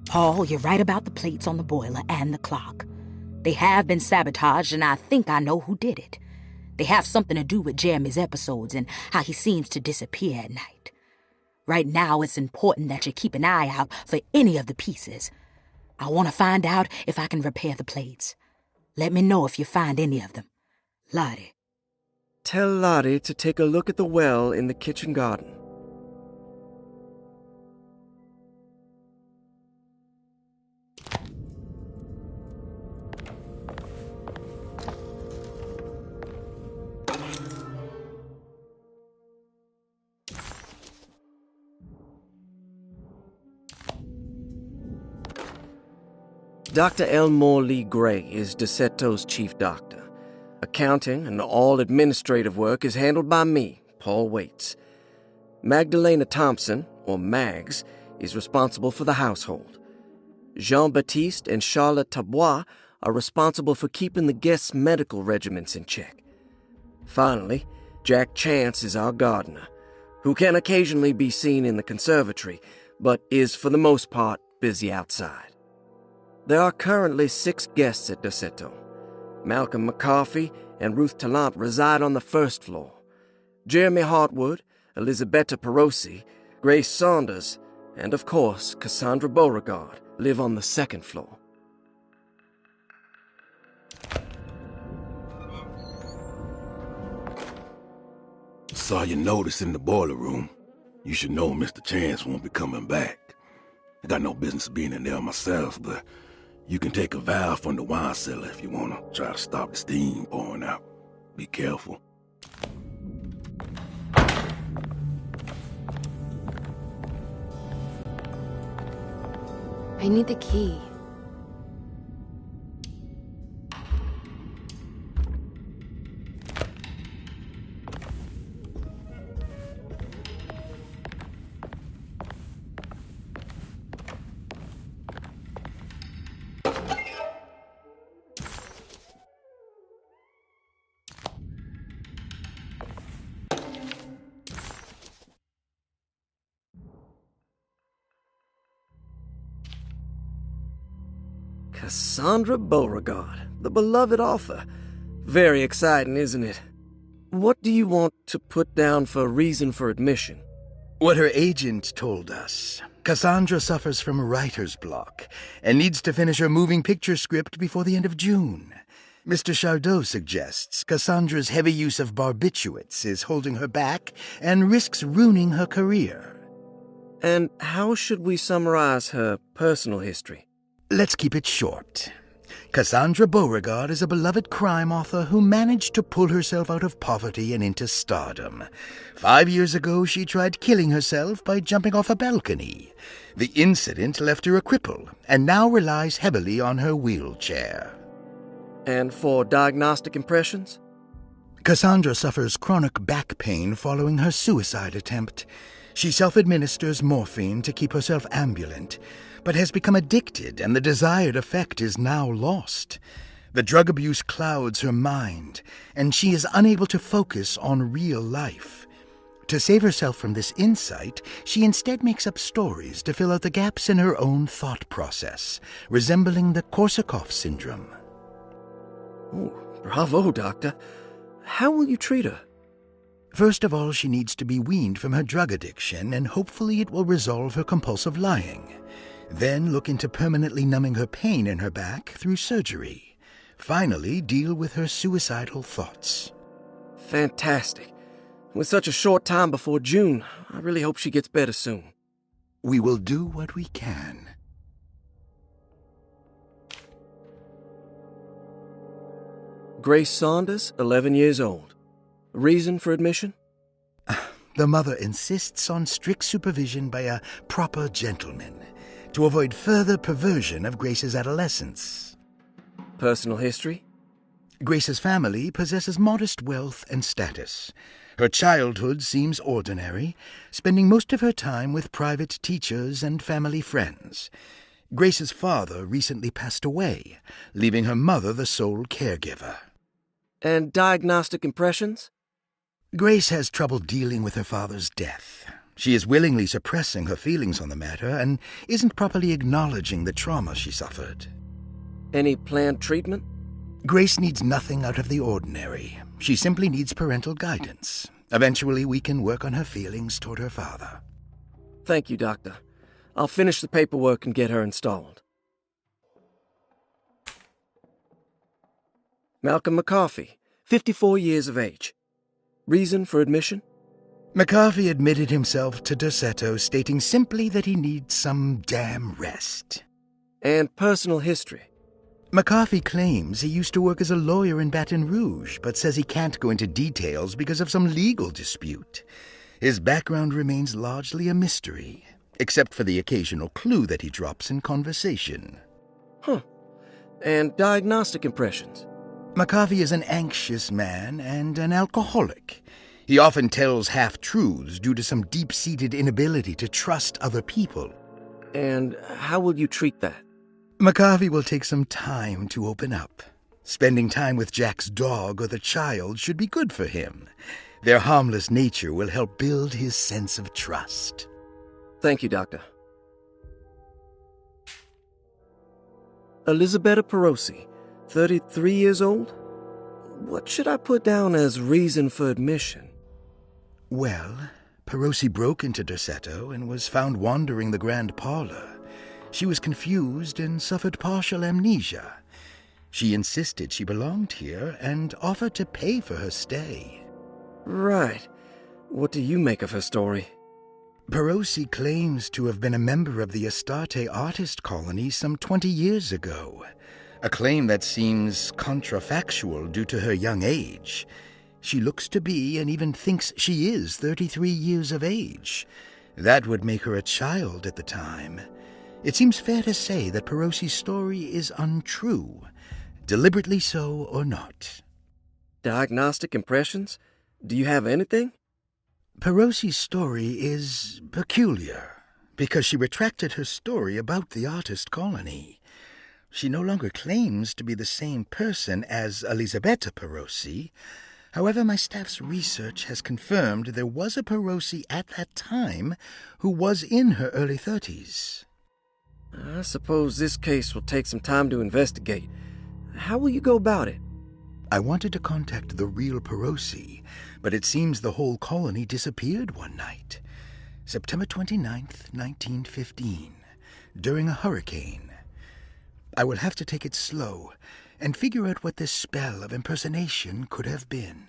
Paul, you're right about the plates on the boiler and the clock. They have been sabotaged, and I think I know who did it. They have something to do with Jeremy's episodes and how he seems to disappear at night. Right now, it's important that you keep an eye out for any of the pieces. I want to find out if I can repair the plates. Let me know if you find any of them. Lottie. Tell Lottie to take a look at the well in the kitchen garden. Dr. Elmore Lee Gray is Deceto's chief doctor. Accounting and all administrative work is handled by me, Paul Waits. Magdalena Thompson, or Mags, is responsible for the household. Jean-Baptiste and Charlotte Tabois are responsible for keeping the guests' medical regimens in check. Finally, Jack Chance is our gardener, who can occasionally be seen in the conservatory, but is for the most part busy outside. There are currently 6 guests at Derceto. Malcolm McCarthy and Ruth Tallant reside on the first floor. Jeremy Hartwood, Elisabetta Perosi, Grace Saunders, and of course Cassandra Beauregard live on the second floor. Saw your notice in the boiler room. You should know Mr. Chance won't be coming back. I got no business being in there myself, but you can take a valve from the wine cellar if you want to try to stop the steam pouring out. Be careful. I need the key. Cassandra Beauregard, the beloved author. Very exciting, isn't it? What do you want to put down for reason for admission? What her agent told us. Cassandra suffers from writer's block and needs to finish her moving picture script before the end of June. Mr. Chardot suggests Cassandra's heavy use of barbiturates is holding her back and risks ruining her career. And how should we summarize her personal history? Let's keep it short. Cassandra Beauregard is a beloved crime author who managed to pull herself out of poverty and into stardom. 5 years ago, she tried killing herself by jumping off a balcony. The incident left her a cripple, and now relies heavily on her wheelchair. And for diagnostic impressions? Cassandra suffers chronic back pain following her suicide attempt. She self-administers morphine to keep herself ambulant, but has become addicted, and the desired effect is now lost. The drug abuse clouds her mind, and she is unable to focus on real life. To save herself from this insight, she instead makes up stories to fill out the gaps in her own thought process, resembling the Korsakoff syndrome. Oh, bravo, Doctor. How will you treat her? First of all, she needs to be weaned from her drug addiction, and hopefully it will resolve her compulsive lying. Then look into permanently numbing her pain in her back through surgery. Finally, deal with her suicidal thoughts. Fantastic. With such a short time before June, I really hope she gets better soon. We will do what we can. Grace Saunders, 11 years old. Reason for admission? The mother insists on strict supervision by a proper gentleman to avoid further perversion of Grace's adolescence. Personal history? Grace's family possesses modest wealth and status. Her childhood seems ordinary, spending most of her time with private teachers and family friends. Grace's father recently passed away, leaving her mother the sole caregiver. And diagnostic impressions? Grace has trouble dealing with her father's death. She is willingly suppressing her feelings on the matter and isn't properly acknowledging the trauma she suffered. Any planned treatment? Grace needs nothing out of the ordinary. She simply needs parental guidance. Eventually, we can work on her feelings toward her father. Thank you, Doctor. I'll finish the paperwork and get her installed. Malcolm McCarthy, 54 years of age. Reason for admission? McCarthy admitted himself to Dorsetto, stating simply that he needs some damn rest. And personal history? McCarthy claims he used to work as a lawyer in Baton Rouge, but says he can't go into details because of some legal dispute. His background remains largely a mystery, except for the occasional clue that he drops in conversation. Huh. And diagnostic impressions? McCarthy is an anxious man and an alcoholic. He often tells half-truths due to some deep-seated inability to trust other people. And how will you treat that? McCarthy will take some time to open up. Spending time with Jack's dog or the child should be good for him. Their harmless nature will help build his sense of trust. Thank you, Doctor. Elisabetta Perosi, 33 years old? What should I put down as reason for admission? Well, Perosi broke into Dorsetto and was found wandering the grand parlor. She was confused and suffered partial amnesia. She insisted she belonged here and offered to pay for her stay. Right. What do you make of her story? Perosi claims to have been a member of the Astarte artist colony some 20 years ago. A claim that seems contrafactual due to her young age. She looks to be and even thinks she is 33 years of age. That would make her a child at the time. It seems fair to say that Perosi's story is untrue, deliberately so or not. Diagnostic impressions? Do you have anything? Perosi's story is peculiar, because she retracted her story about the artist colony. She no longer claims to be the same person as Elisabetta Perosi. However, my staff's research has confirmed there was a Perosi at that time who was in her early 30s. I suppose this case will take some time to investigate. How will you go about it? I wanted to contact the real Perosi, but it seems the whole colony disappeared one night. September 29th, 1915, during a hurricane. I will have to take it slow and figure out what this spell of impersonation could have been.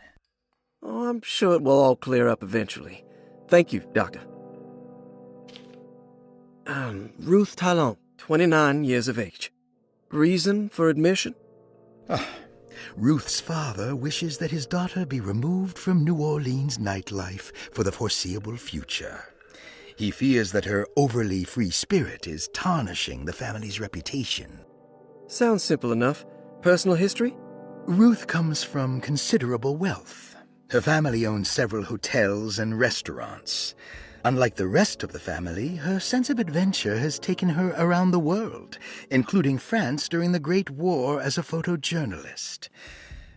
Oh, I'm sure it will all clear up eventually. Thank you, Doctor. Ruth Talon, 29 years of age. Reason for admission? Ruth's father wishes that his daughter be removed from New Orleans nightlife for the foreseeable future. He fears that her overly free spirit is tarnishing the family's reputation. Sounds simple enough. Personal history? Ruth comes from considerable wealth. Her family owns several hotels and restaurants. Unlike the rest of the family, her sense of adventure has taken her around the world, including France during the Great War as a photojournalist.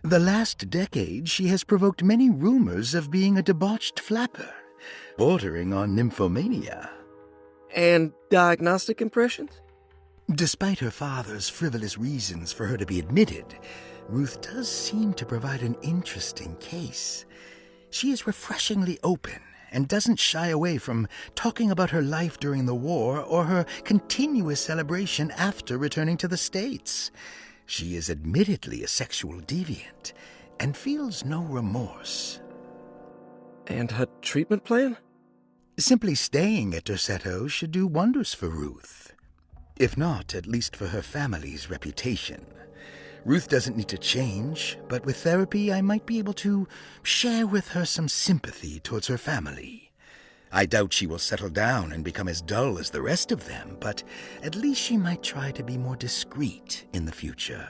The last decade, she has provoked many rumors of being a debauched flapper, bordering on nymphomania. And diagnostic impressions? Despite her father's frivolous reasons for her to be admitted, Ruth does seem to provide an interesting case. She is refreshingly open and doesn't shy away from talking about her life during the war or her continuous celebration after returning to the States. She is admittedly a sexual deviant and feels no remorse. And her treatment plan? Simply staying at Derceto should do wonders for Ruth. If not, at least for her family's reputation. Ruth doesn't need to change, but with therapy I might be able to share with her some sympathy towards her family. I doubt she will settle down and become as dull as the rest of them, but at least she might try to be more discreet in the future.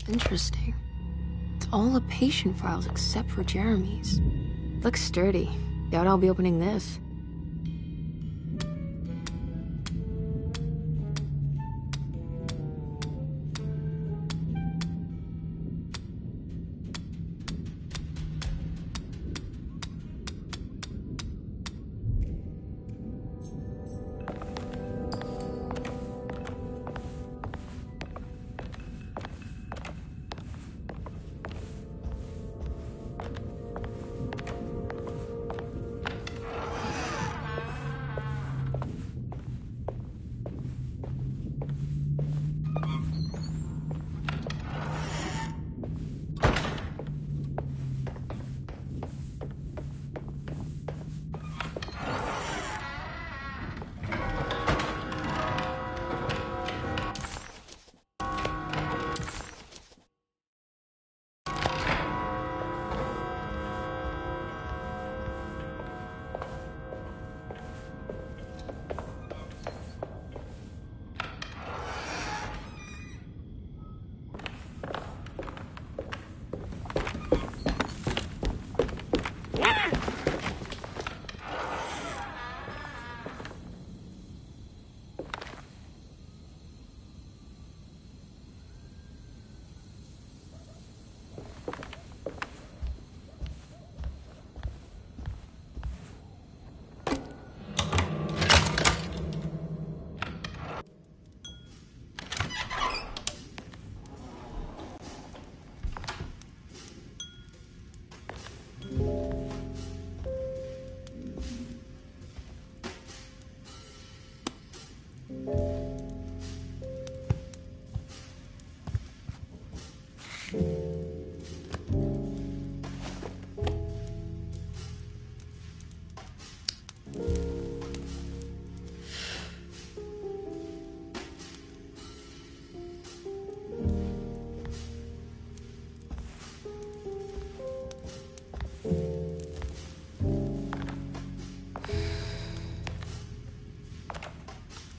Interesting. It's all the patient files except for Jeremy's. Looks sturdy. Doubt I'll be opening this.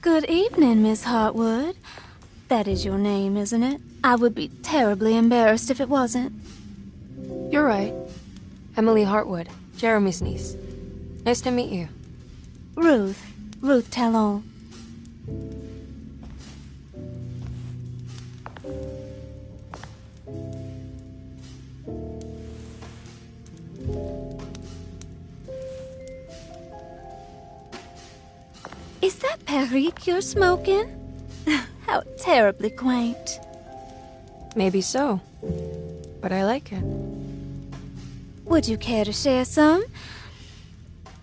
Good evening, Miss Hartwood. That is your name, isn't it? I would be terribly embarrassed if it wasn't. You're right. Emily Hartwood, Jeremy's niece. Nice to meet you. Ruth Talon. Is that Perique you're smoking? How terribly quaint. Maybe so, but I like it. Would you care to share some?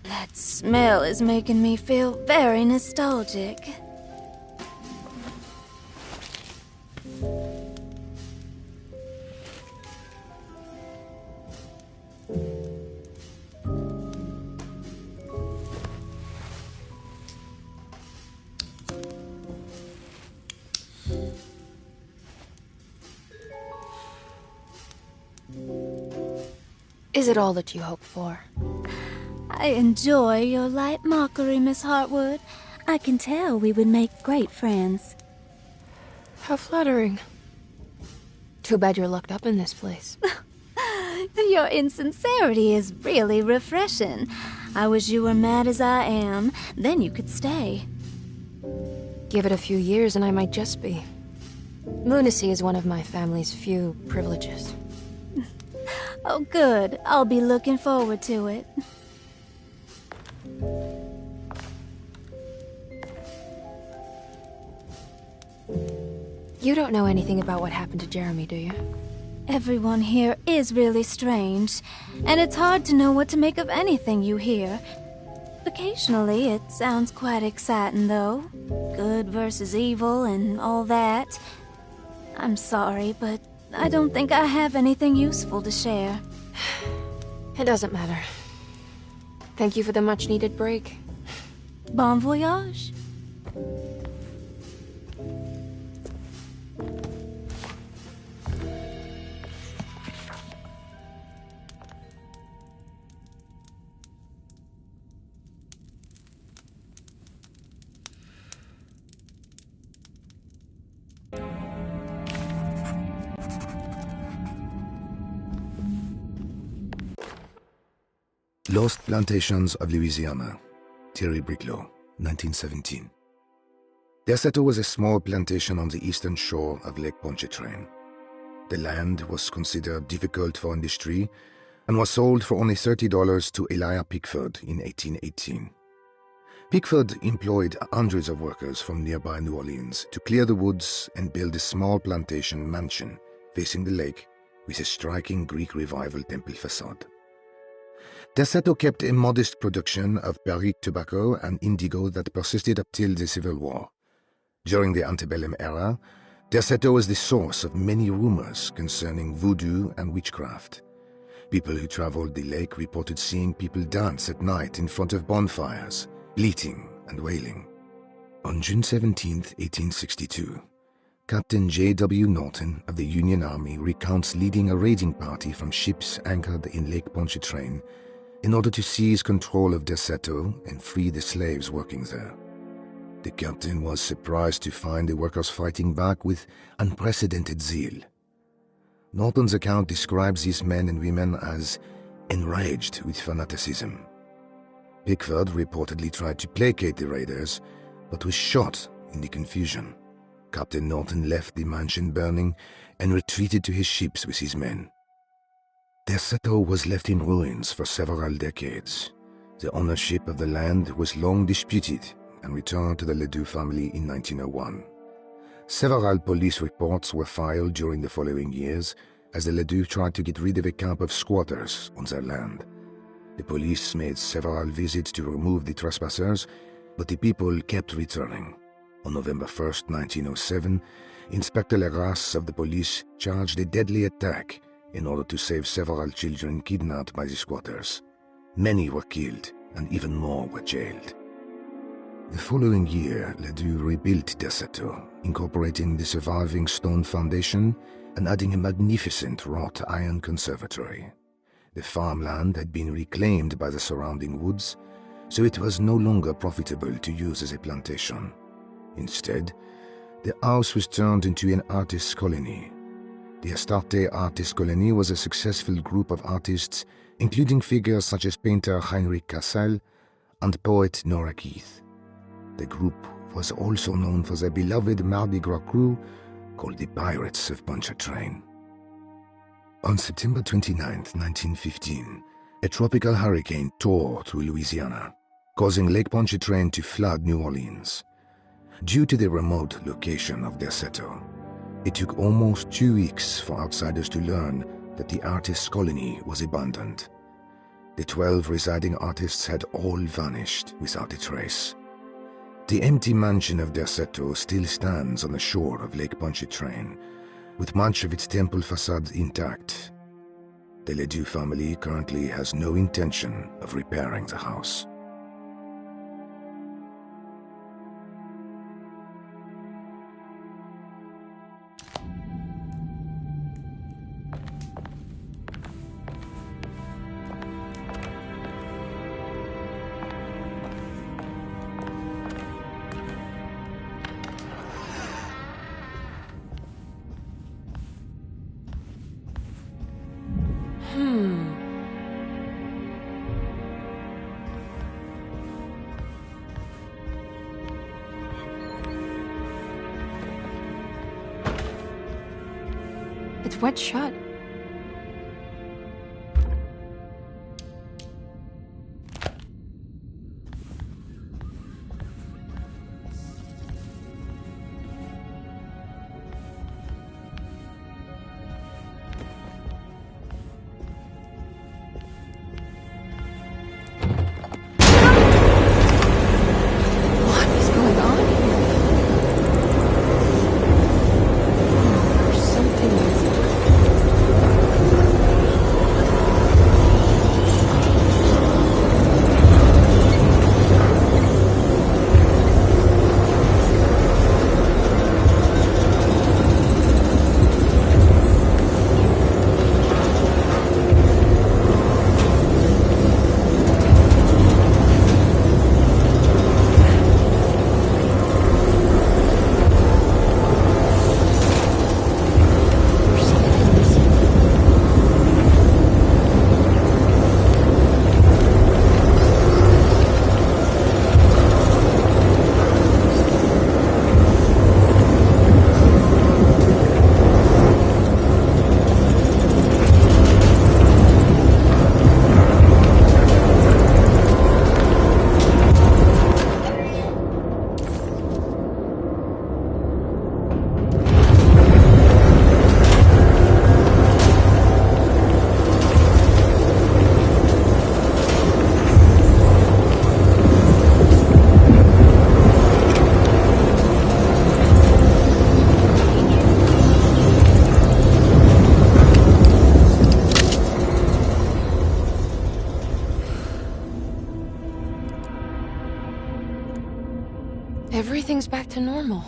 That smell is making me feel very nostalgic. Is it all that you hope for? I enjoy your light mockery, Miss Hartwood. I can tell we would make great friends. How flattering. Too bad you're locked up in this place. Your insincerity is really refreshing. I wish you were mad as I am, then you could stay. Give it a few years and I might just be. Lunacy is one of my family's few privileges. Oh, good. I'll be looking forward to it. You don't know anything about what happened to Jeremy, do you? Everyone here is really strange, and it's hard to know what to make of anything you hear. Occasionally, it sounds quite exciting, though. Good versus evil and all that. I'm sorry, but I don't think I have anything useful to share. It doesn't matter. Thank you for the much-needed break. Bon voyage. Lost Plantations of Louisiana, Thierry Briclot, 1917. Derceto was a small plantation on the eastern shore of Lake Pontchartrain. The land was considered difficult for industry and was sold for only $30 to Elijah Pickford in 1818. Pickford employed hundreds of workers from nearby New Orleans to clear the woods and build a small plantation mansion facing the lake with a striking Greek Revival temple facade. Derceto kept a modest production of Perique tobacco and indigo that persisted up till the Civil War. During the antebellum era, Derceto was the source of many rumors concerning voodoo and witchcraft. People who traveled the lake reported seeing people dance at night in front of bonfires, bleating and wailing. On June 17, 1862, Captain J.W. Norton of the Union Army recounts leading a raiding party from ships anchored in Lake Pontchartrain in order to seize control of Derceto and free the slaves working there. The captain was surprised to find the workers fighting back with unprecedented zeal. Norton's account describes these men and women as enraged with fanaticism. Pickford reportedly tried to placate the raiders, but was shot in the confusion. Captain Norton left the mansion burning and retreated to his ships with his men. Derceto was left in ruins for several decades. The ownership of the land was long disputed and returned to the Ledoux family in 1901. Several police reports were filed during the following years as the Ledoux tried to get rid of a camp of squatters on their land. The police made several visits to remove the trespassers, but the people kept returning. On November 1, 1907, Inspector Legrasse of the police charged a deadly attack in order to save several children kidnapped by the squatters. Many were killed, and even more were jailed. The following year, Ledoux rebuilt Derceto, incorporating the surviving stone foundation and adding a magnificent wrought iron conservatory. The farmland had been reclaimed by the surrounding woods, so it was no longer profitable to use as a plantation. Instead, the house was turned into an artist's colony. The Astarte Artist Colony was a successful group of artists, including figures such as painter Heinrich Cassel and poet Nora Keith. The group was also known for their beloved Mardi Gras crew called the Pirates of Pontchartrain. On September 29, 1915, a tropical hurricane tore through Louisiana, causing Lake Pontchartrain to flood New Orleans. Due to the remote location of Derceto, it took almost 2 weeks for outsiders to learn that the artist's colony was abandoned. The 12 residing artists had all vanished without a trace. The empty mansion of Derceto still stands on the shore of Lake Pontchartrain, with much of its temple facade intact. The Ledoux family currently has no intention of repairing the house. It's wet shut. Everything's back to normal.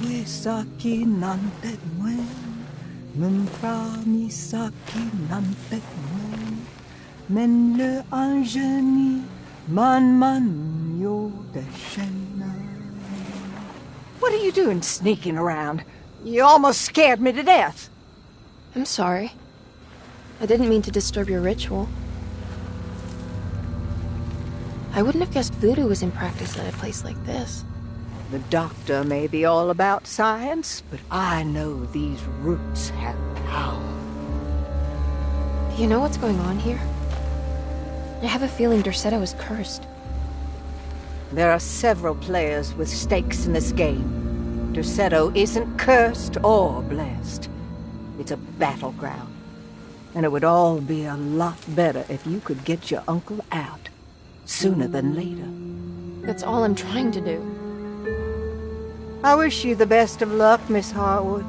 Misaki nantet mwen, Mempra misaki nantet mwen, Men le anjeni man yo de shena. What are you doing sneaking around? You almost scared me to death. I'm sorry. I didn't mean to disturb your ritual. I wouldn't have guessed voodoo was in practice at a place like this. The doctor may be all about science, but I know these roots have power. Do you know what's going on here? I have a feeling Derceto is cursed. There are several players with stakes in this game. Derceto isn't cursed or blessed. It's a battleground. And it would all be a lot better if you could get your uncle out sooner than later. That's all I'm trying to do. I wish you the best of luck, Miss Hartwood.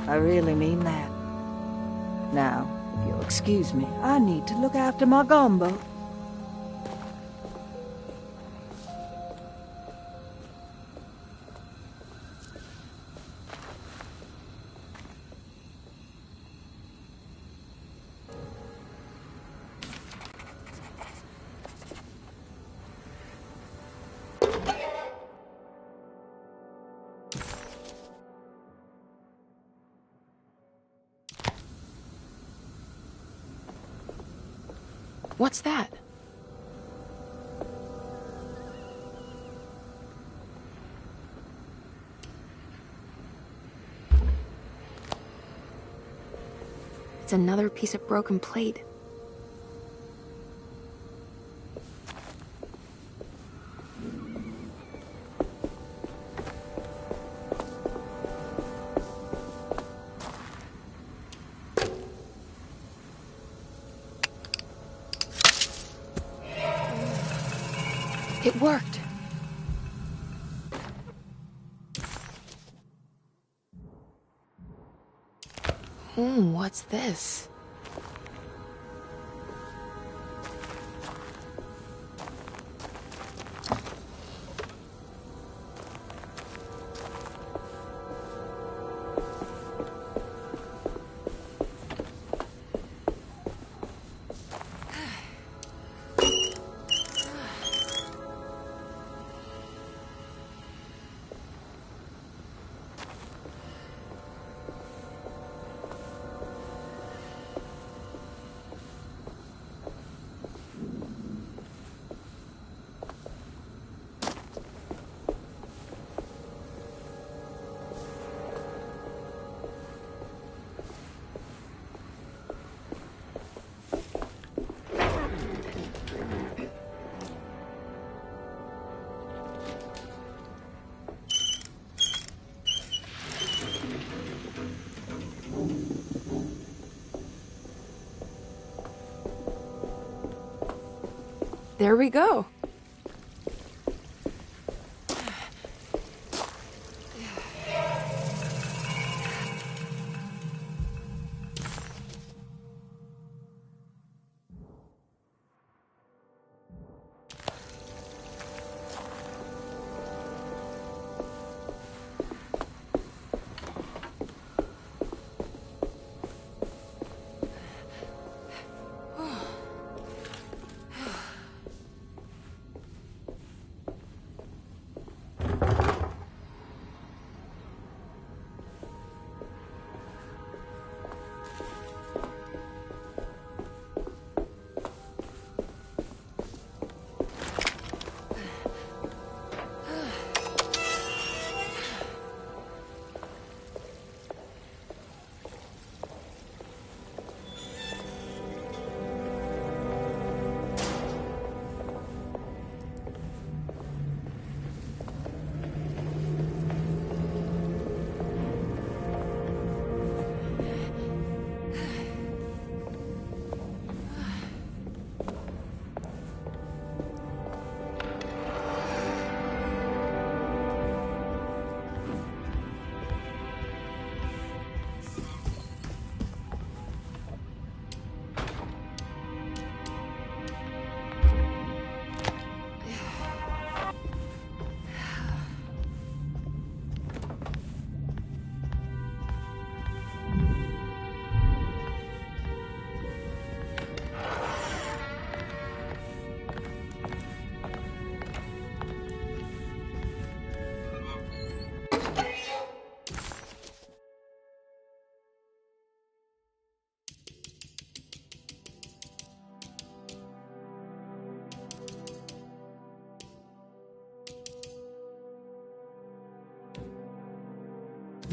I really mean that. Now, if you'll excuse me, I need to look after my gumbo. What's that? It's another piece of broken plate. It worked. What's this? There we go.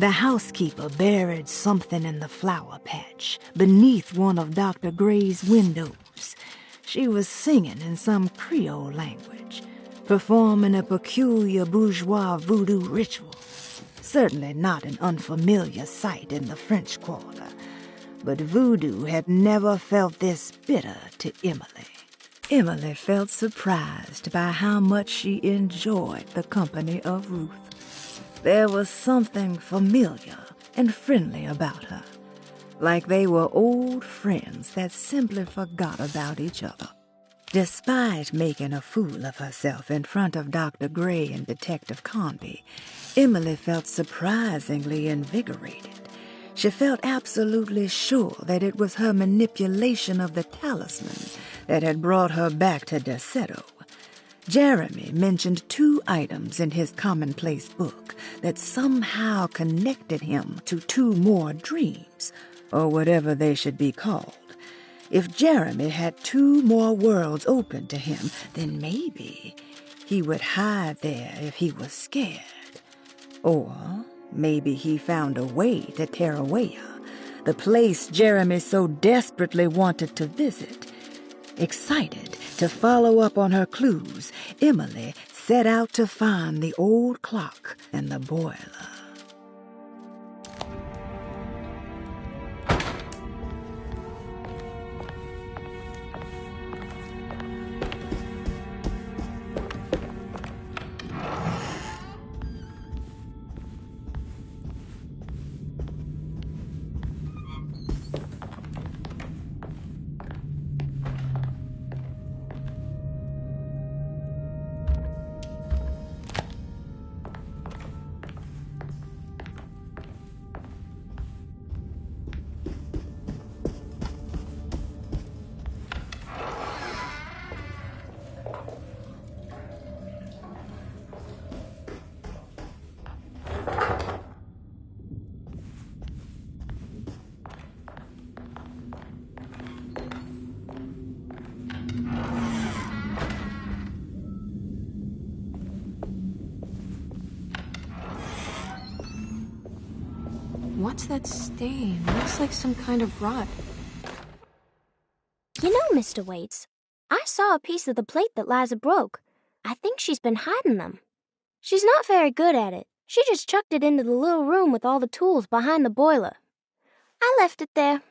The housekeeper buried something in the flower patch beneath one of Dr. Gray's windows. She was singing in some Creole language, performing a peculiar bourgeois voodoo ritual. Certainly not an unfamiliar sight in the French Quarter, but voodoo had never felt this bitter to Emily. Emily felt surprised by how much she enjoyed the company of Ruth. There was something familiar and friendly about her, like they were old friends that simply forgot about each other. Despite making a fool of herself in front of Dr. Gray and Detective Conby, Emily felt surprisingly invigorated. She felt absolutely sure that it was her manipulation of the talisman that had brought her back to Derceto. Jeremy mentioned 2 items in his commonplace book that somehow connected him to 2 more dreams, or whatever they should be called. If Jeremy had 2 more worlds open to him, then maybe he would hide there if he was scared. Or maybe he found a way to Tarawea, the place Jeremy so desperately wanted to visit. Excited to follow up on her clues, Emily set out to find the old clock and the boiler. What's that stain? Looks like some kind of rot. You know, Mr. Waits, I saw a piece of the plate that Liza broke. I think she's been hiding them. She's not very good at it. She just chucked it into the little room with all the tools behind the boiler. I left it there.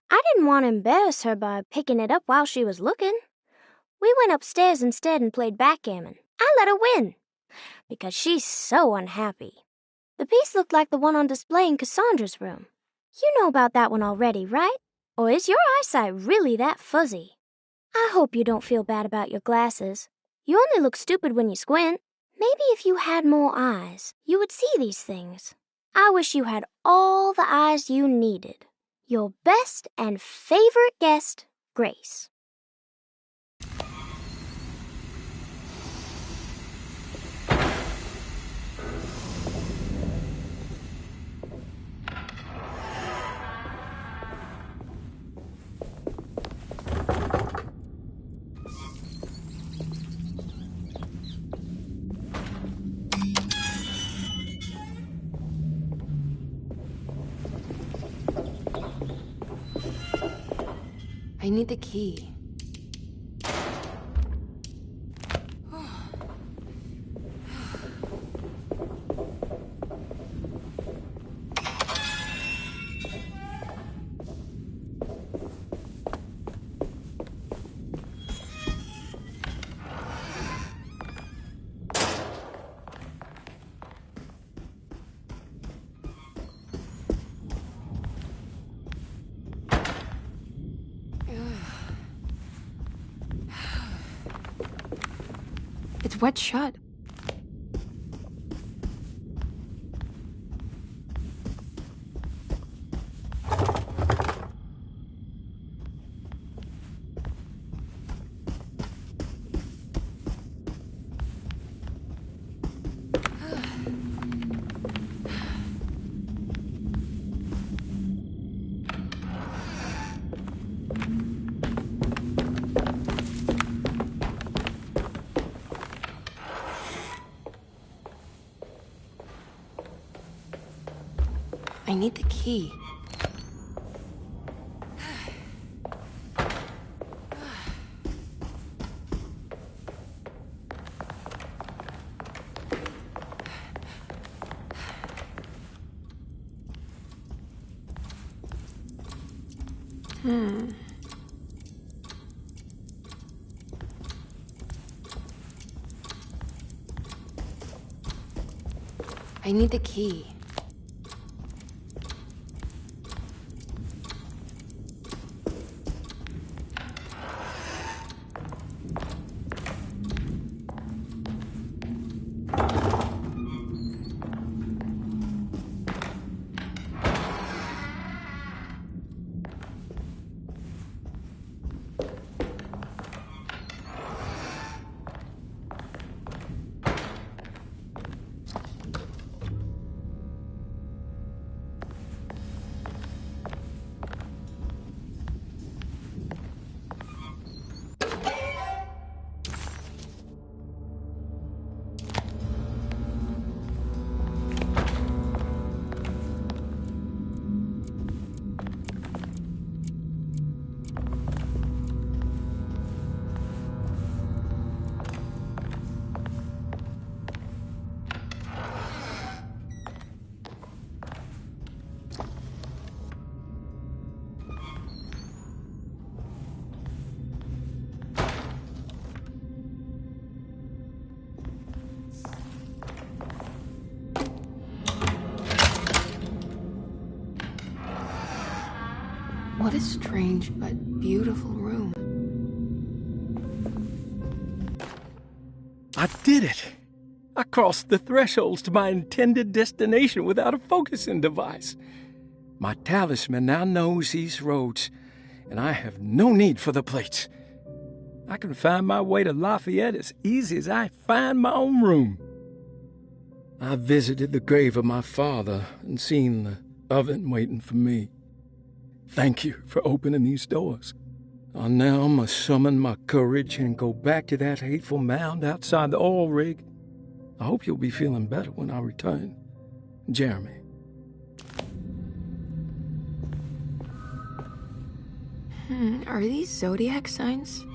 I didn't want to embarrass her by picking it up while she was looking. We went upstairs instead and played backgammon. I let her win, because she's so unhappy. The piece looked like the one on display in Cassandra's room. You know about that one already, right? Or is your eyesight really that fuzzy? I hope you don't feel bad about your glasses. You only look stupid when you squint. Maybe if you had more eyes, you would see these things. I wish you had all the eyes you needed. Your best and favorite guest, Grace. I need the key. It's wet shut. I need the key. I need the key. What a strange but beautiful room. I did it! I crossed the thresholds to my intended destination without a focusing device. My talisman now knows these roads, and I have no need for the plates. I can find my way to Lafayette as easy as I find my own room. I visited the grave of my father and seen the oven waiting for me. Thank you for opening these doors. I now must summon my courage and go back to that hateful mound outside the oil rig. I hope you'll be feeling better when I return. Jeremy. Are these Zodiac signs?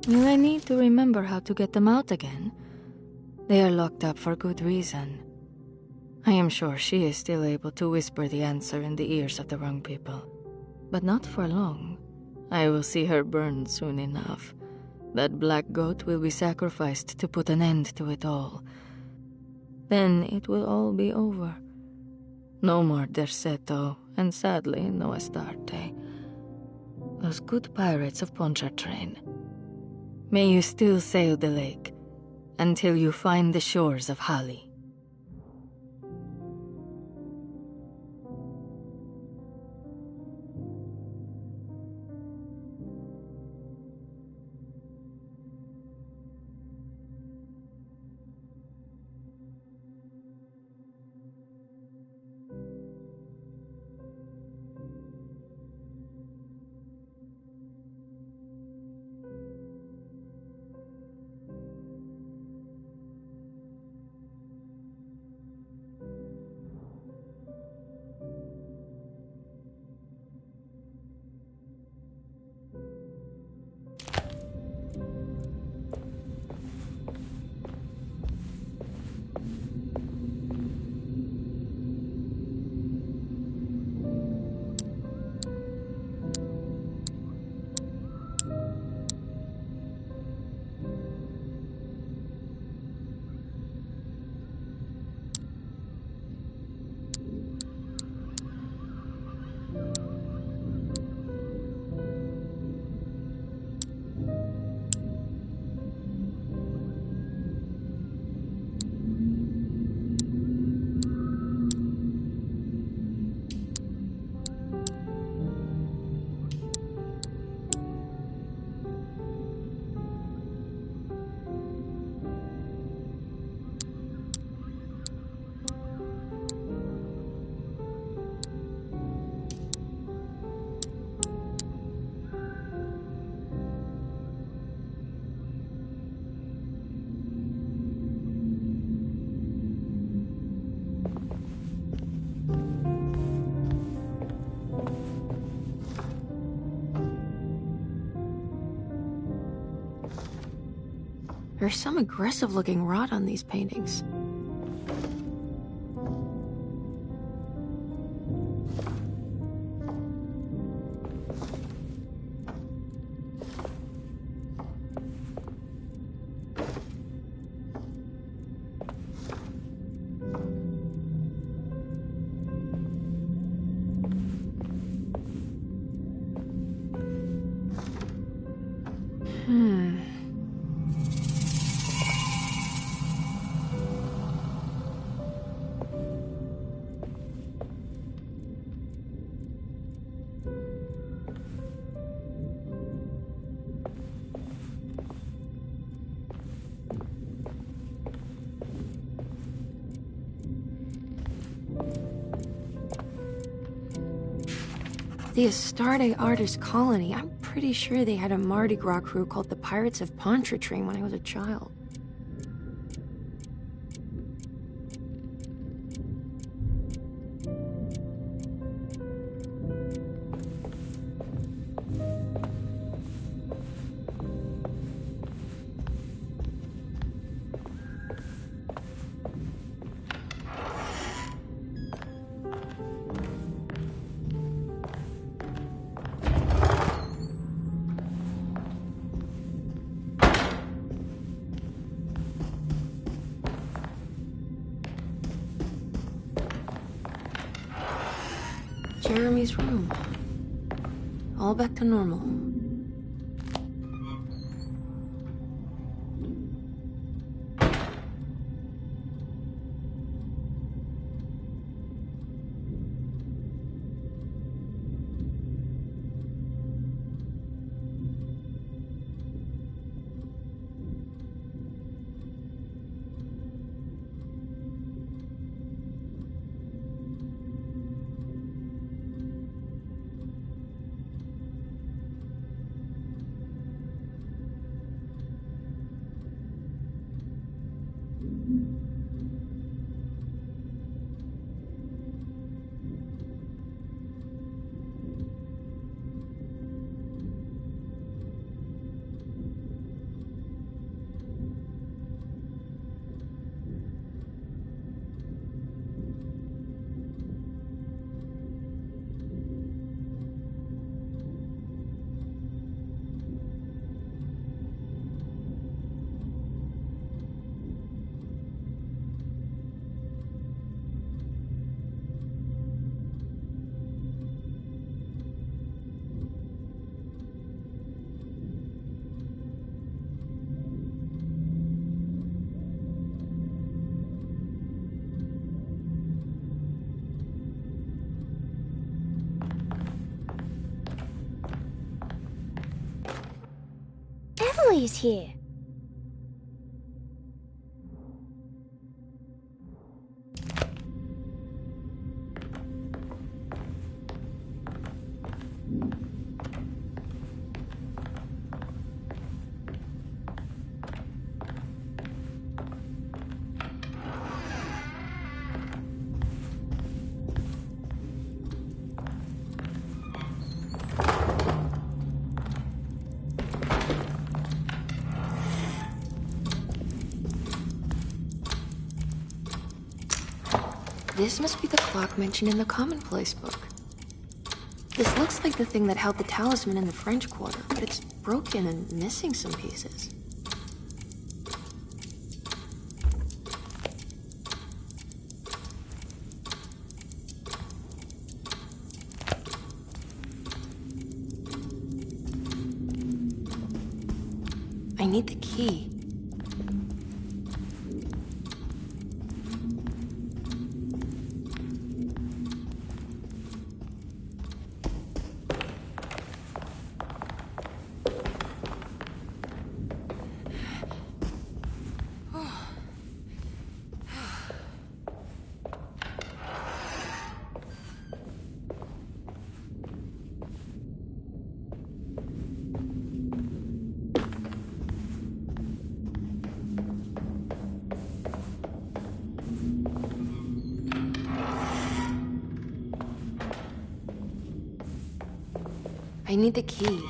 Will I need to remember how to get them out again? They are locked up for good reason. I am sure she is still able to whisper the answer in the ears of the wrong people. But not for long. I will see her burned soon enough. That black goat will be sacrificed to put an end to it all. Then it will all be over. No more Derceto, and sadly, no Astarte. Those good pirates of Pontchartrain. May you still sail the lake, until you find the shores of Hali. There's some aggressive-looking rot on these paintings. The Astarte Artist Colony. I'm pretty sure they had a Mardi Gras crew called the Pirates of Pontchartrain when I was a child. Jeremy's room. All back to normal. Emily's here. This must be the clock mentioned in the Commonplace book. This looks like the thing that held the talisman in the French Quarter, but it's broken and missing some pieces. I need the key. I need the key.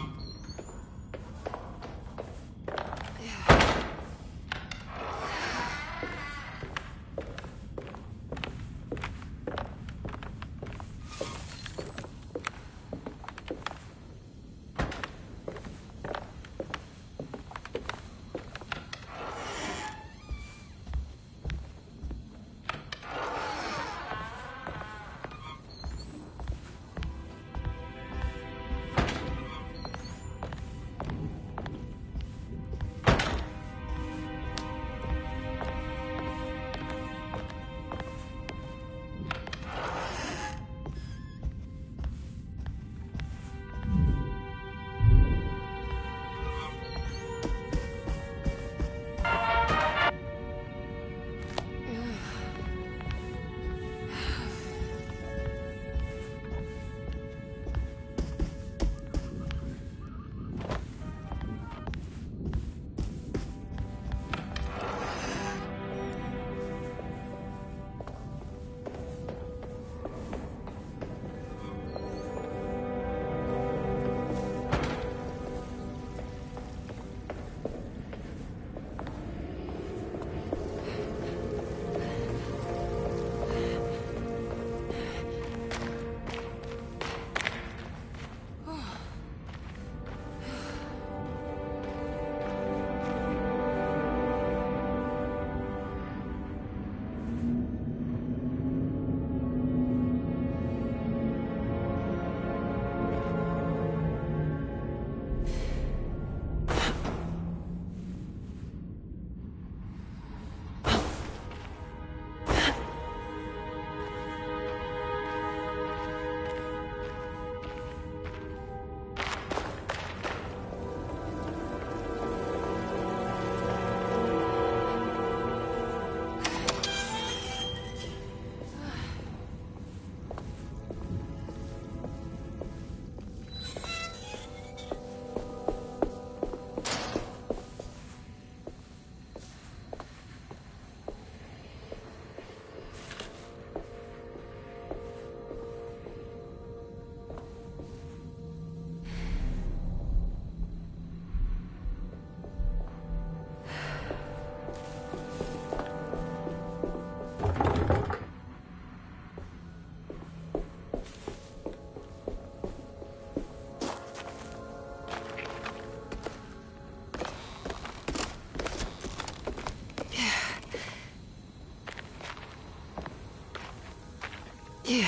Yeah.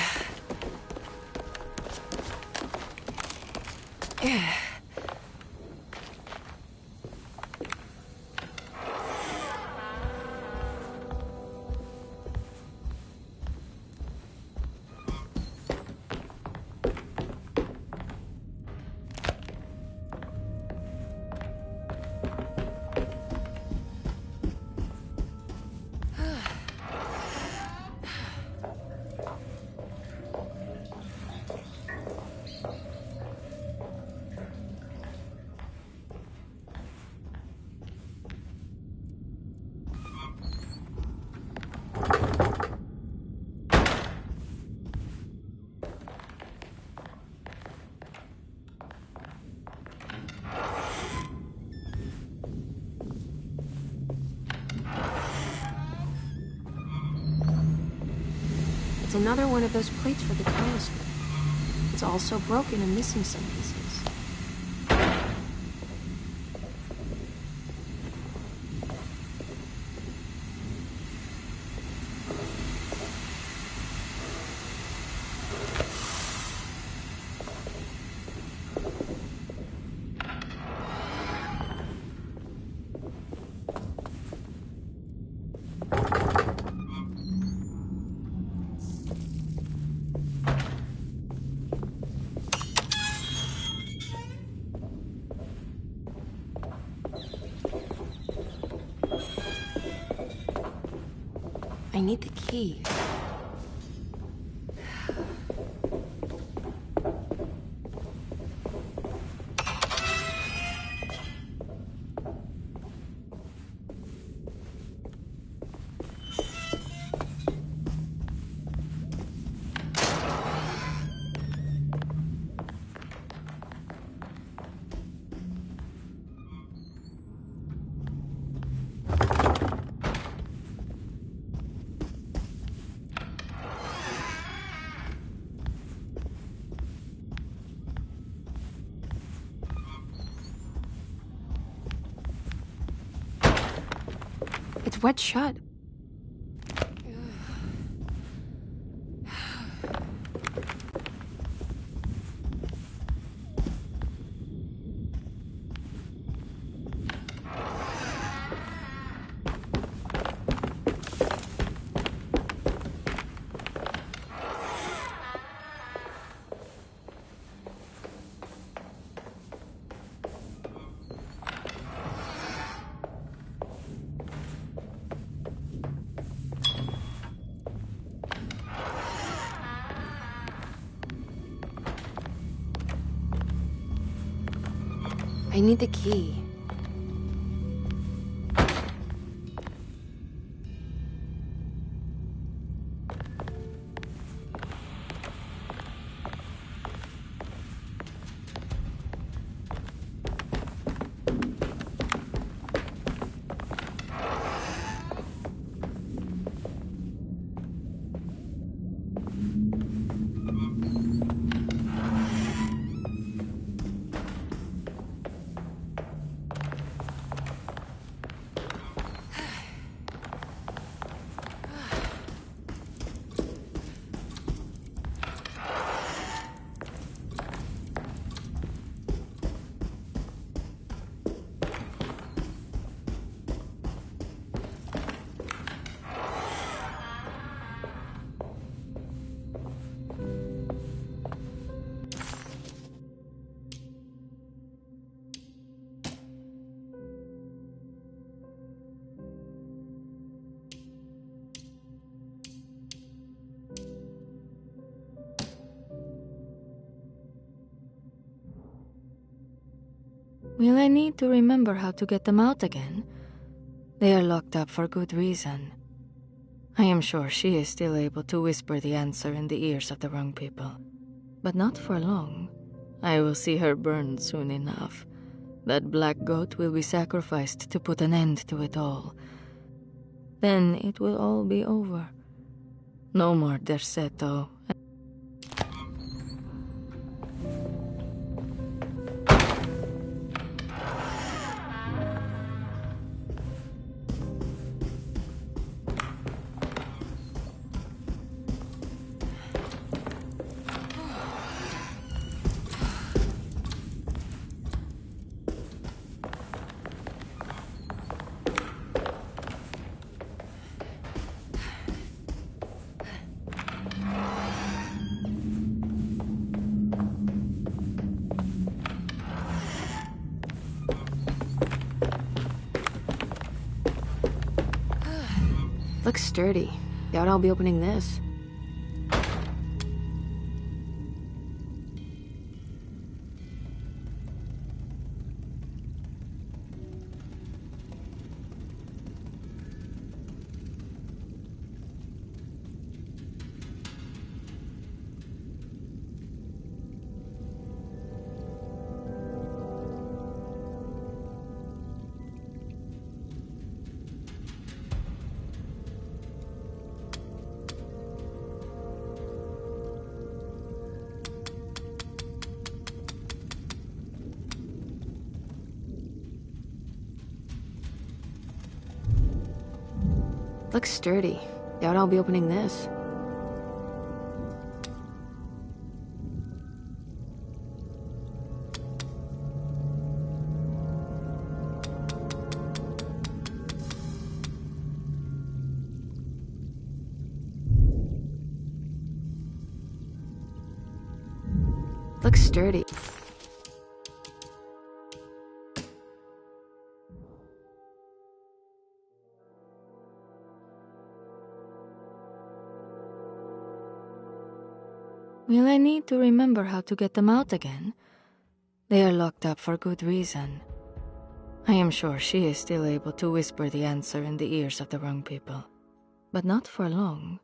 Yeah. It's another one of those plates for the talisman. It's also broken and missing some pieces. I need the key. It's wet shut. I need the key. Will I need to remember how to get them out again? They are locked up for good reason. I am sure she is still able to whisper the answer in the ears of the wrong people. But not for long. I will see her burned soon enough. That black goat will be sacrificed to put an end to it all. Then it will all be over. No more Derceto. Looks sturdy. Doubt I'll be opening this. Looks sturdy. Doubt I'll be opening this. Looks sturdy. Will I need to remember how to get them out again? They are locked up for good reason. I am sure she is still able to whisper the answer in the ears of the wrong people. But not for long.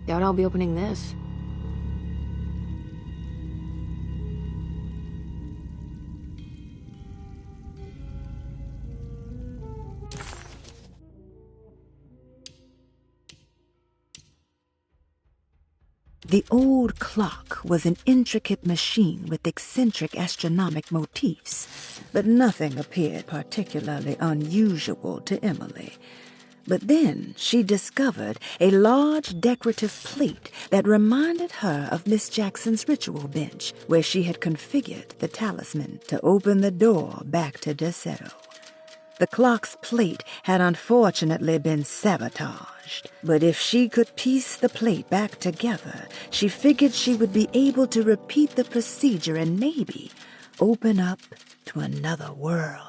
Doubt I'll be opening this. The old clock was an intricate machine with eccentric astronomic motifs, but nothing appeared particularly unusual to Emily. But then she discovered a large decorative plate that reminded her of Miss Jackson's ritual bench, where she had configured the talisman to open the door back to Deseto. The clock's plate had unfortunately been sabotaged, but if she could piece the plate back together, she figured she would be able to repeat the procedure and maybe open up to another world.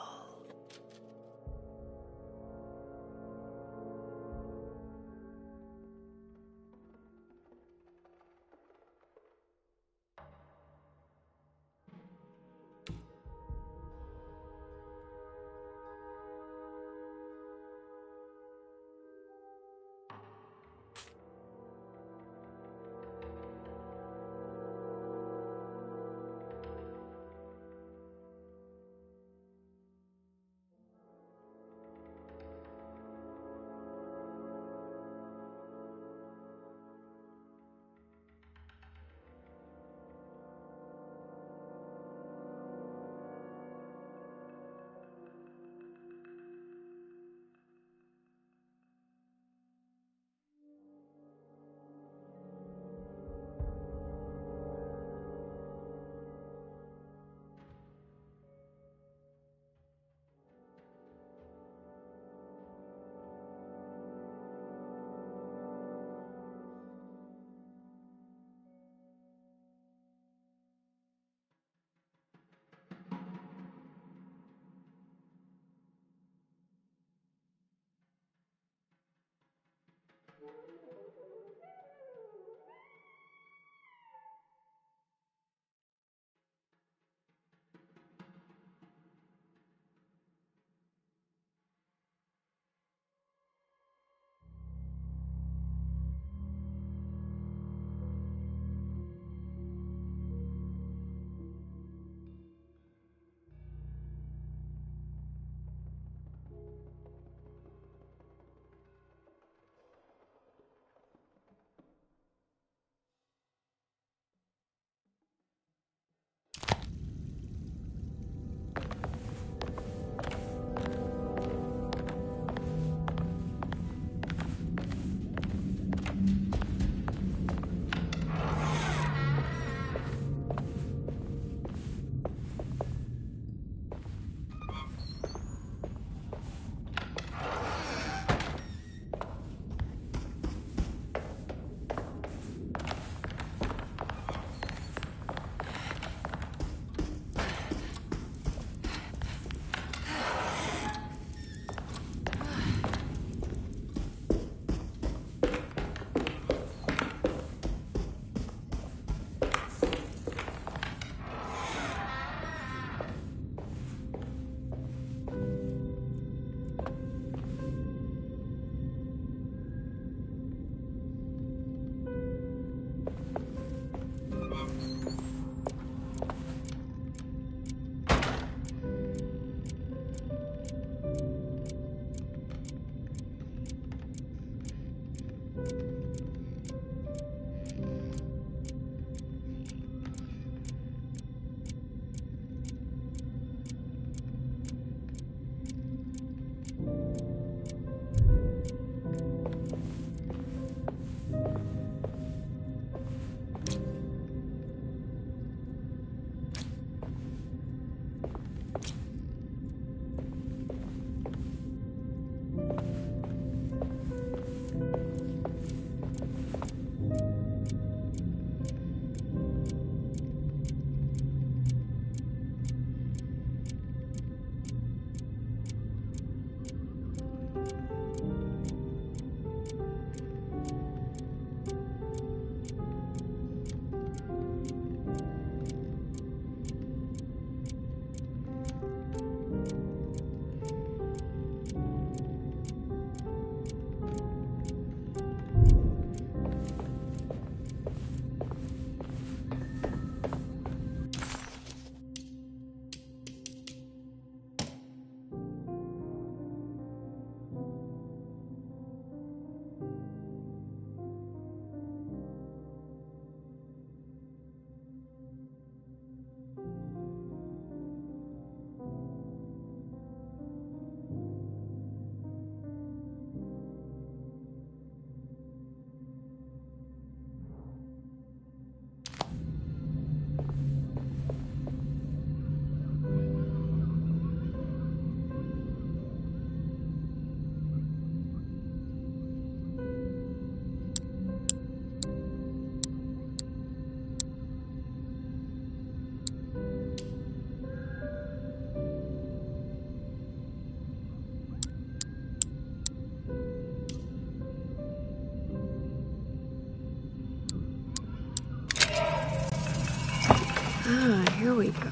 Ah, here we go.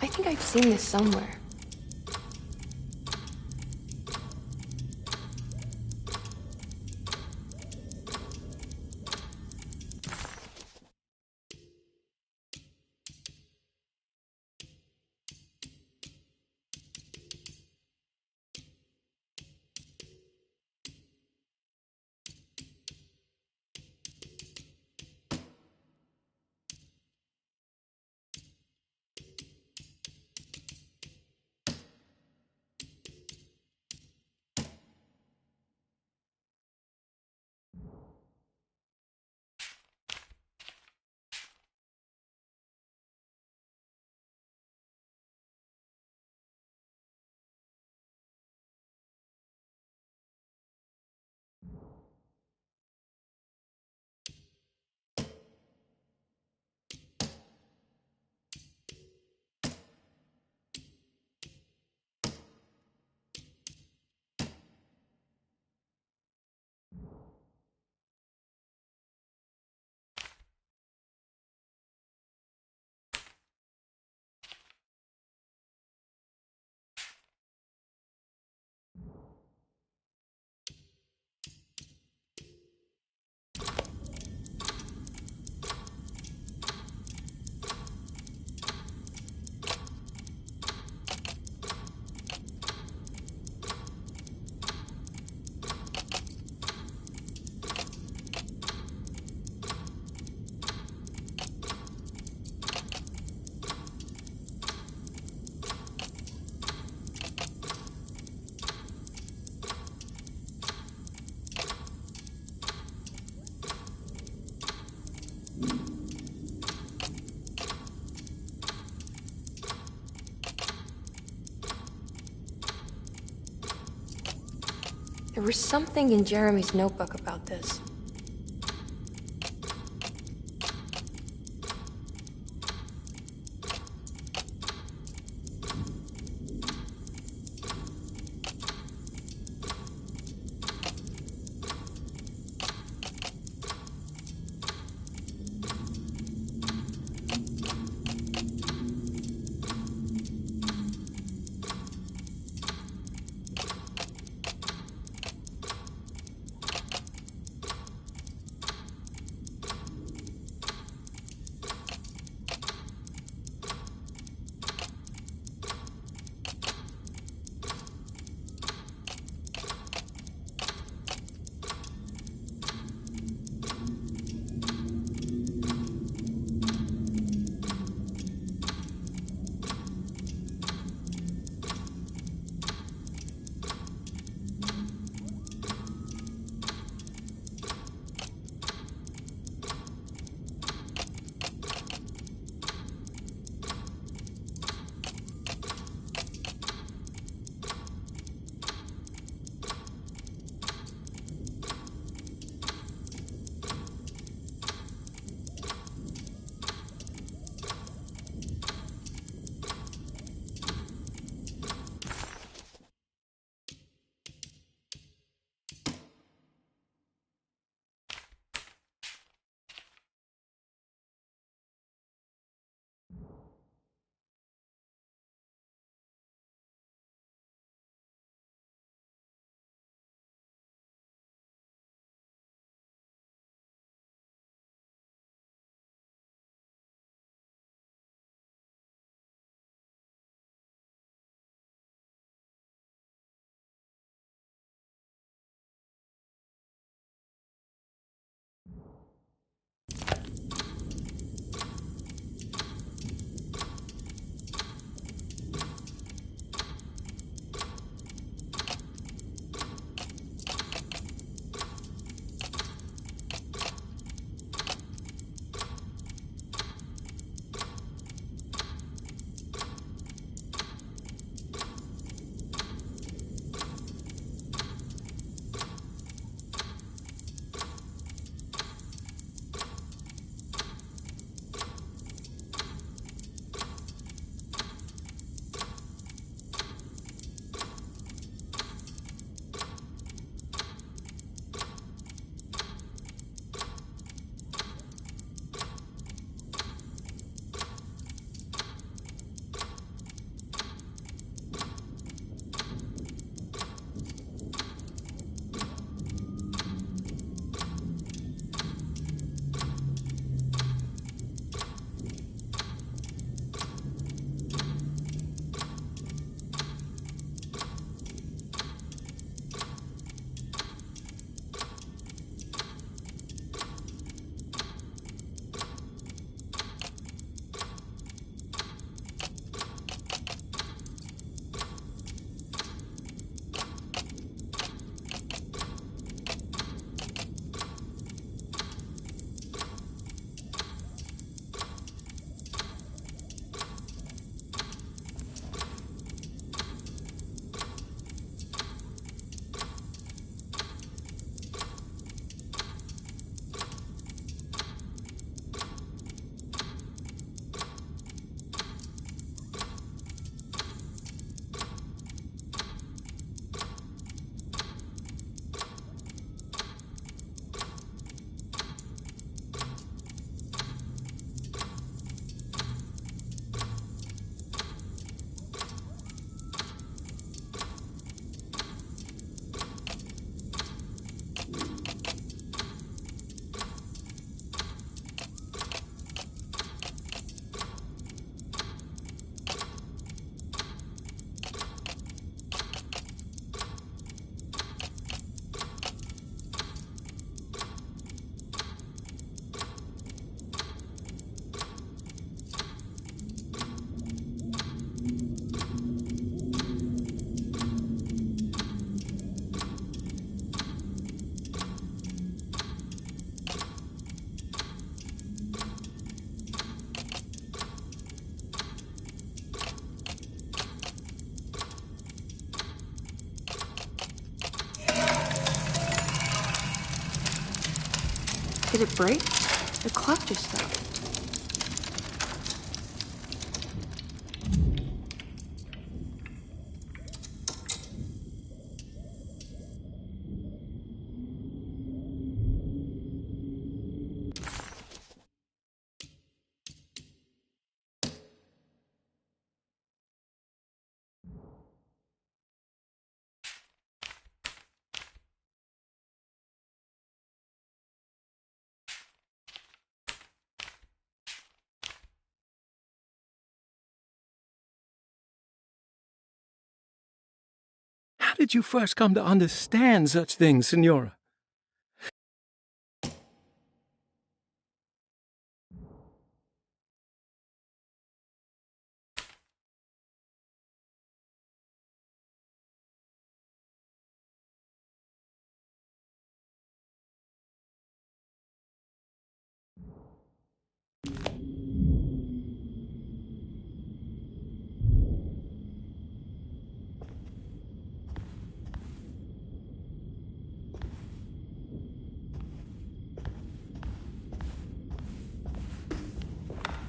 I think I've seen this somewhere. There was something in Jeremy's notebook about this. Did it break? The clock just stopped. How did you first come to understand such things, Senora?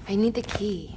I need the key.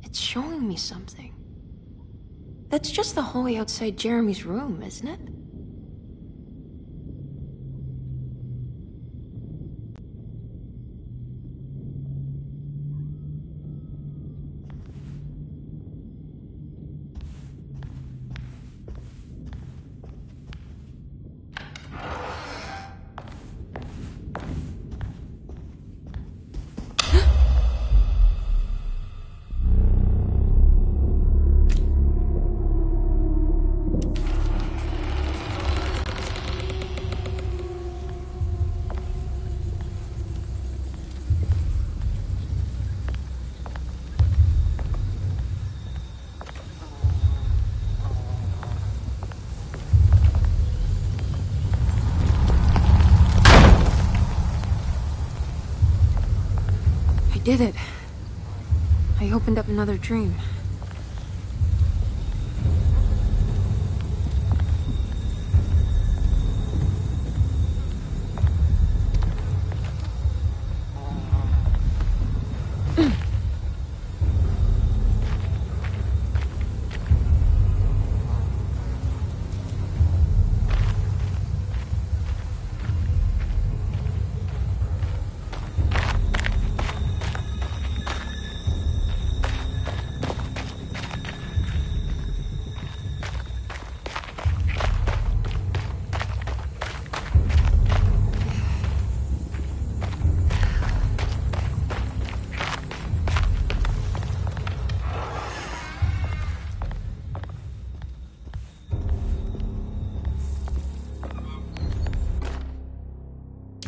It's showing me something. That's just the hallway outside Jeremy's room, isn't it? I did it. I opened up another dream.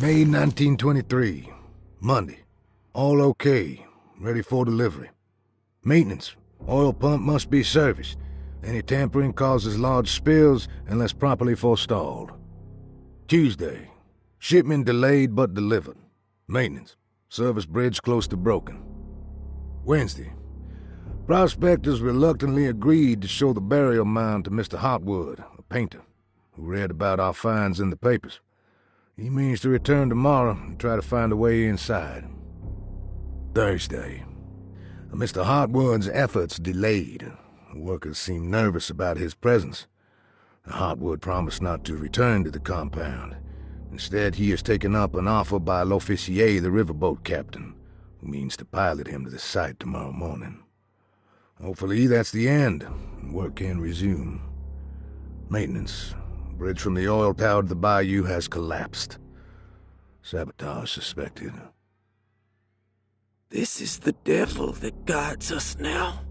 May 1923, Monday. All okay, ready for delivery. Maintenance. Oil pump must be serviced. Any tampering causes large spills unless properly forestalled. Tuesday. Shipment delayed but delivered. Maintenance. Service bridge close to broken. Wednesday. Prospectors reluctantly agreed to show the burial mound to Mr. Hartwood, a painter, who read about our finds in the papers. He means to return tomorrow and try to find a way inside. Thursday. Mr. Hartwood's efforts delayed. The workers seemed nervous about his presence. Hartwood promised not to return to the compound. Instead, he has taken up an offer by L'Officier, the riverboat captain, who means to pilot him to the site tomorrow morning. Hopefully that's the end, and work can resume. Maintenance. Bridge from the oil tower to the bayou has collapsed. Sabotage suspected. This is the devil that guides us now.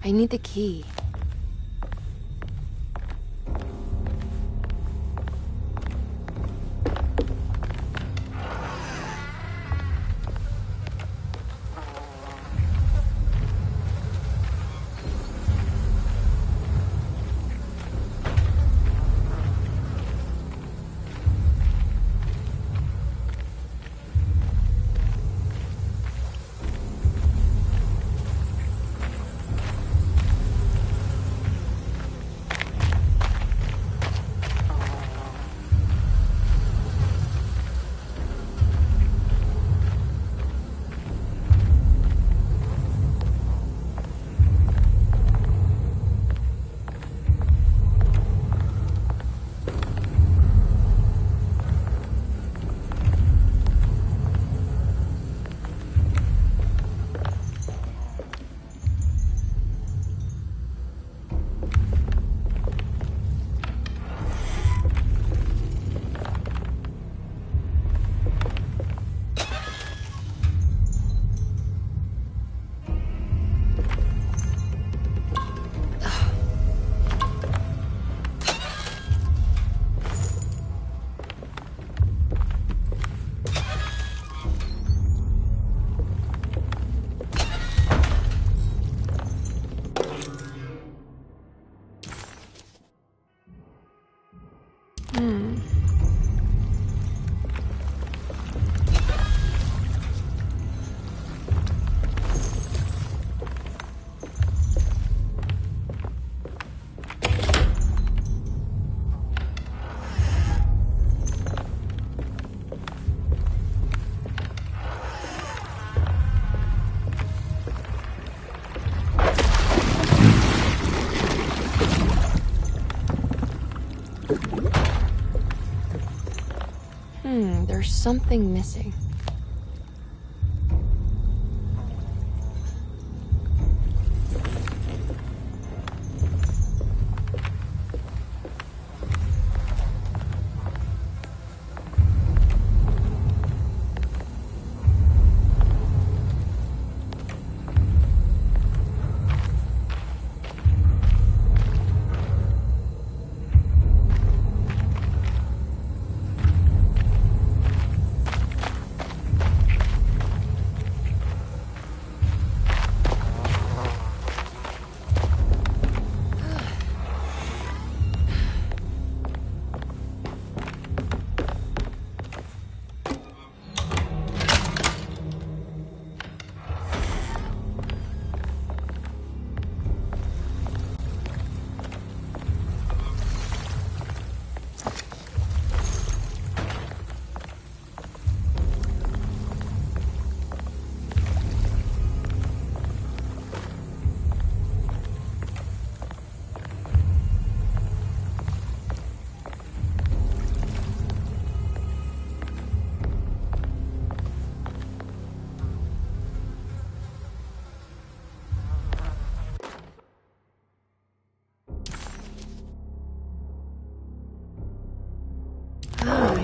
I need the key. There's something missing.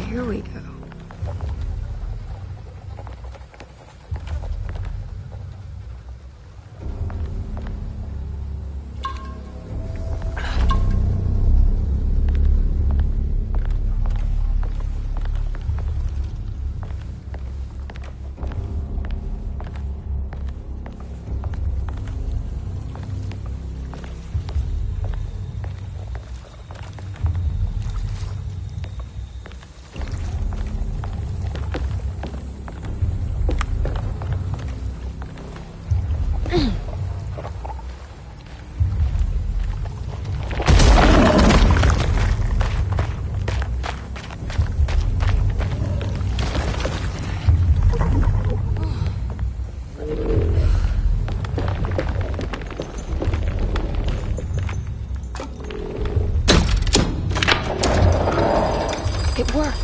Here we go. It worked.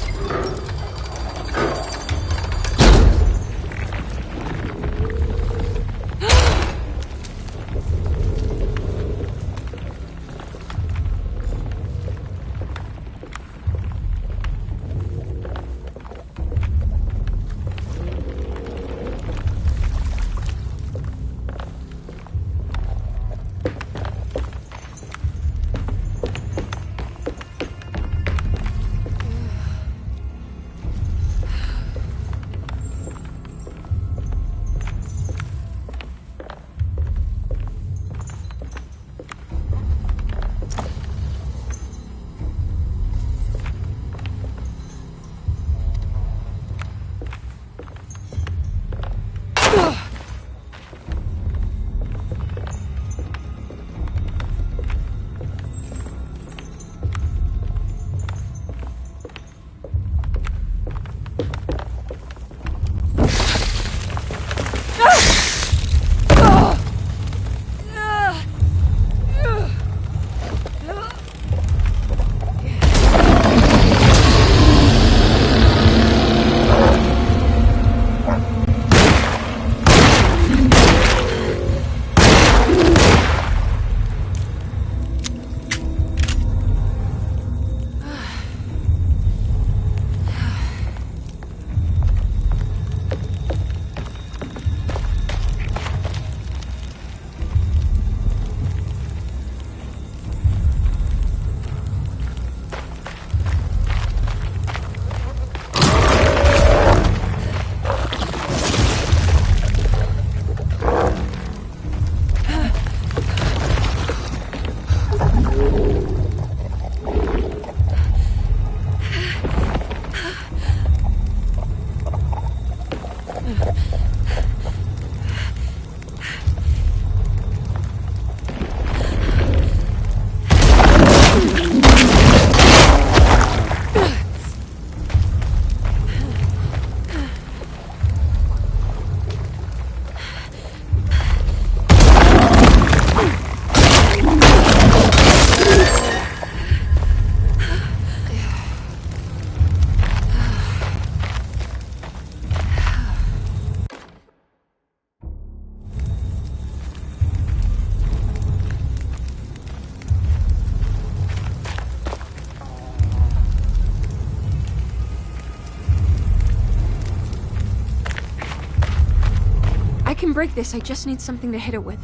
break this, I just need something to hit it with.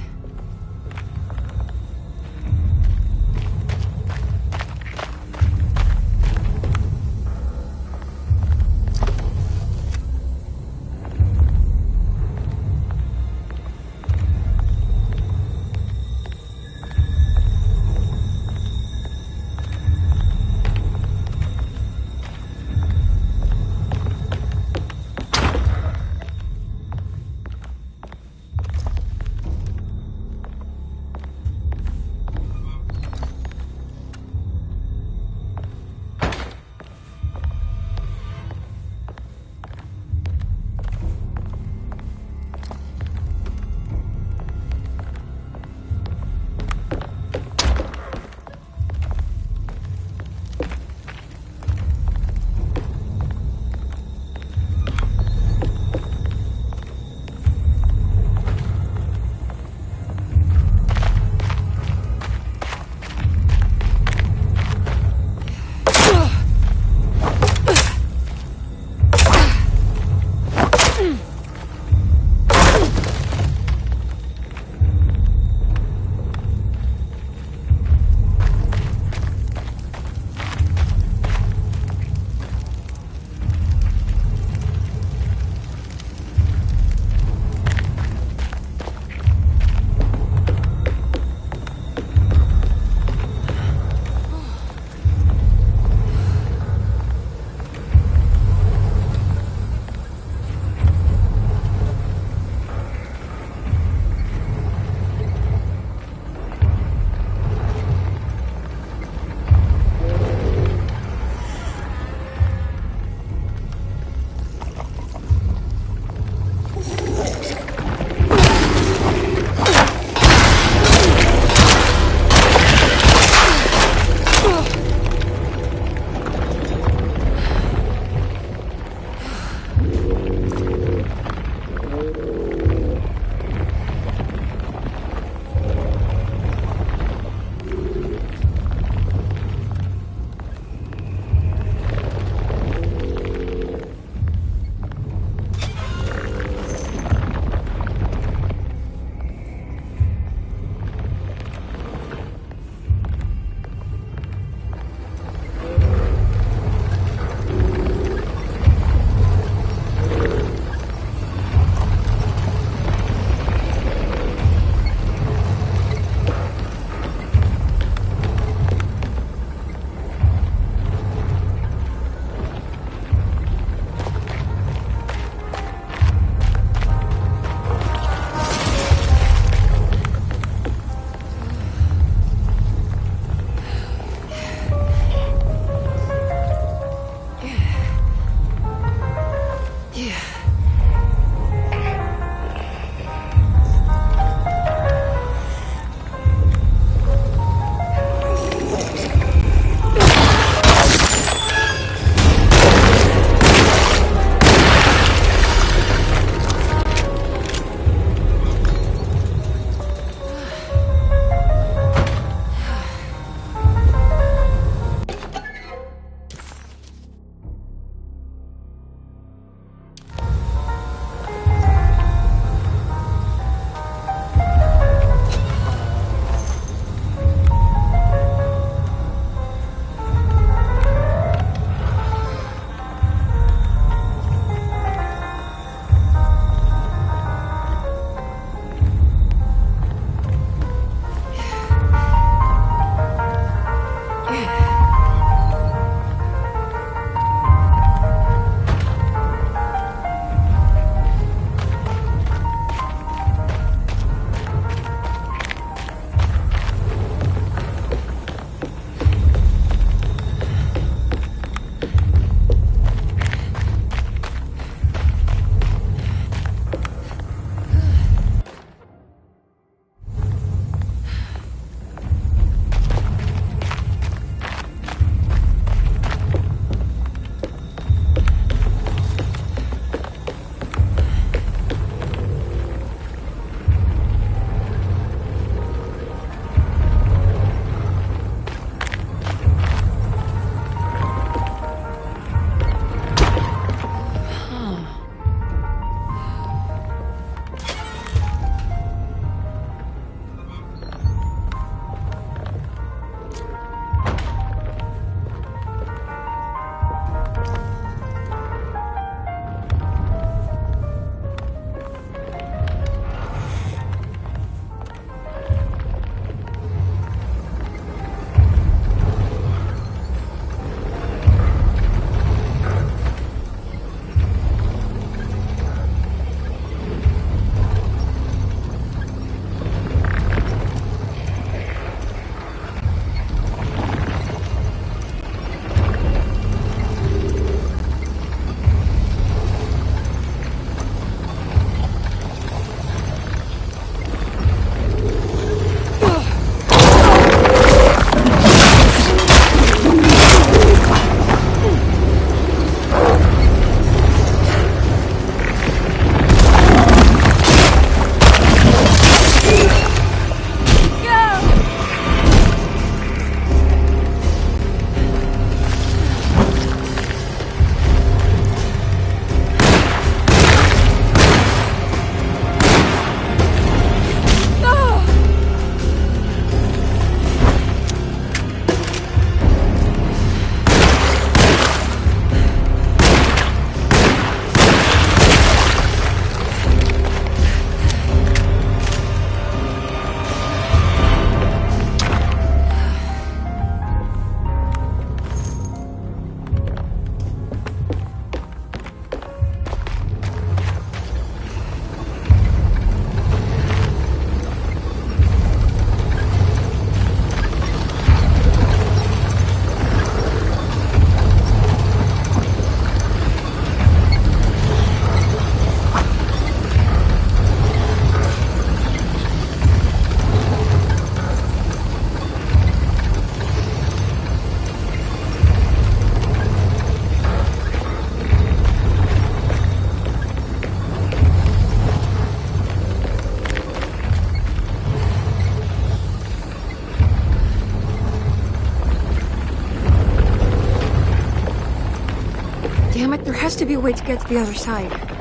Damn it, there has to be a way to get to the other side.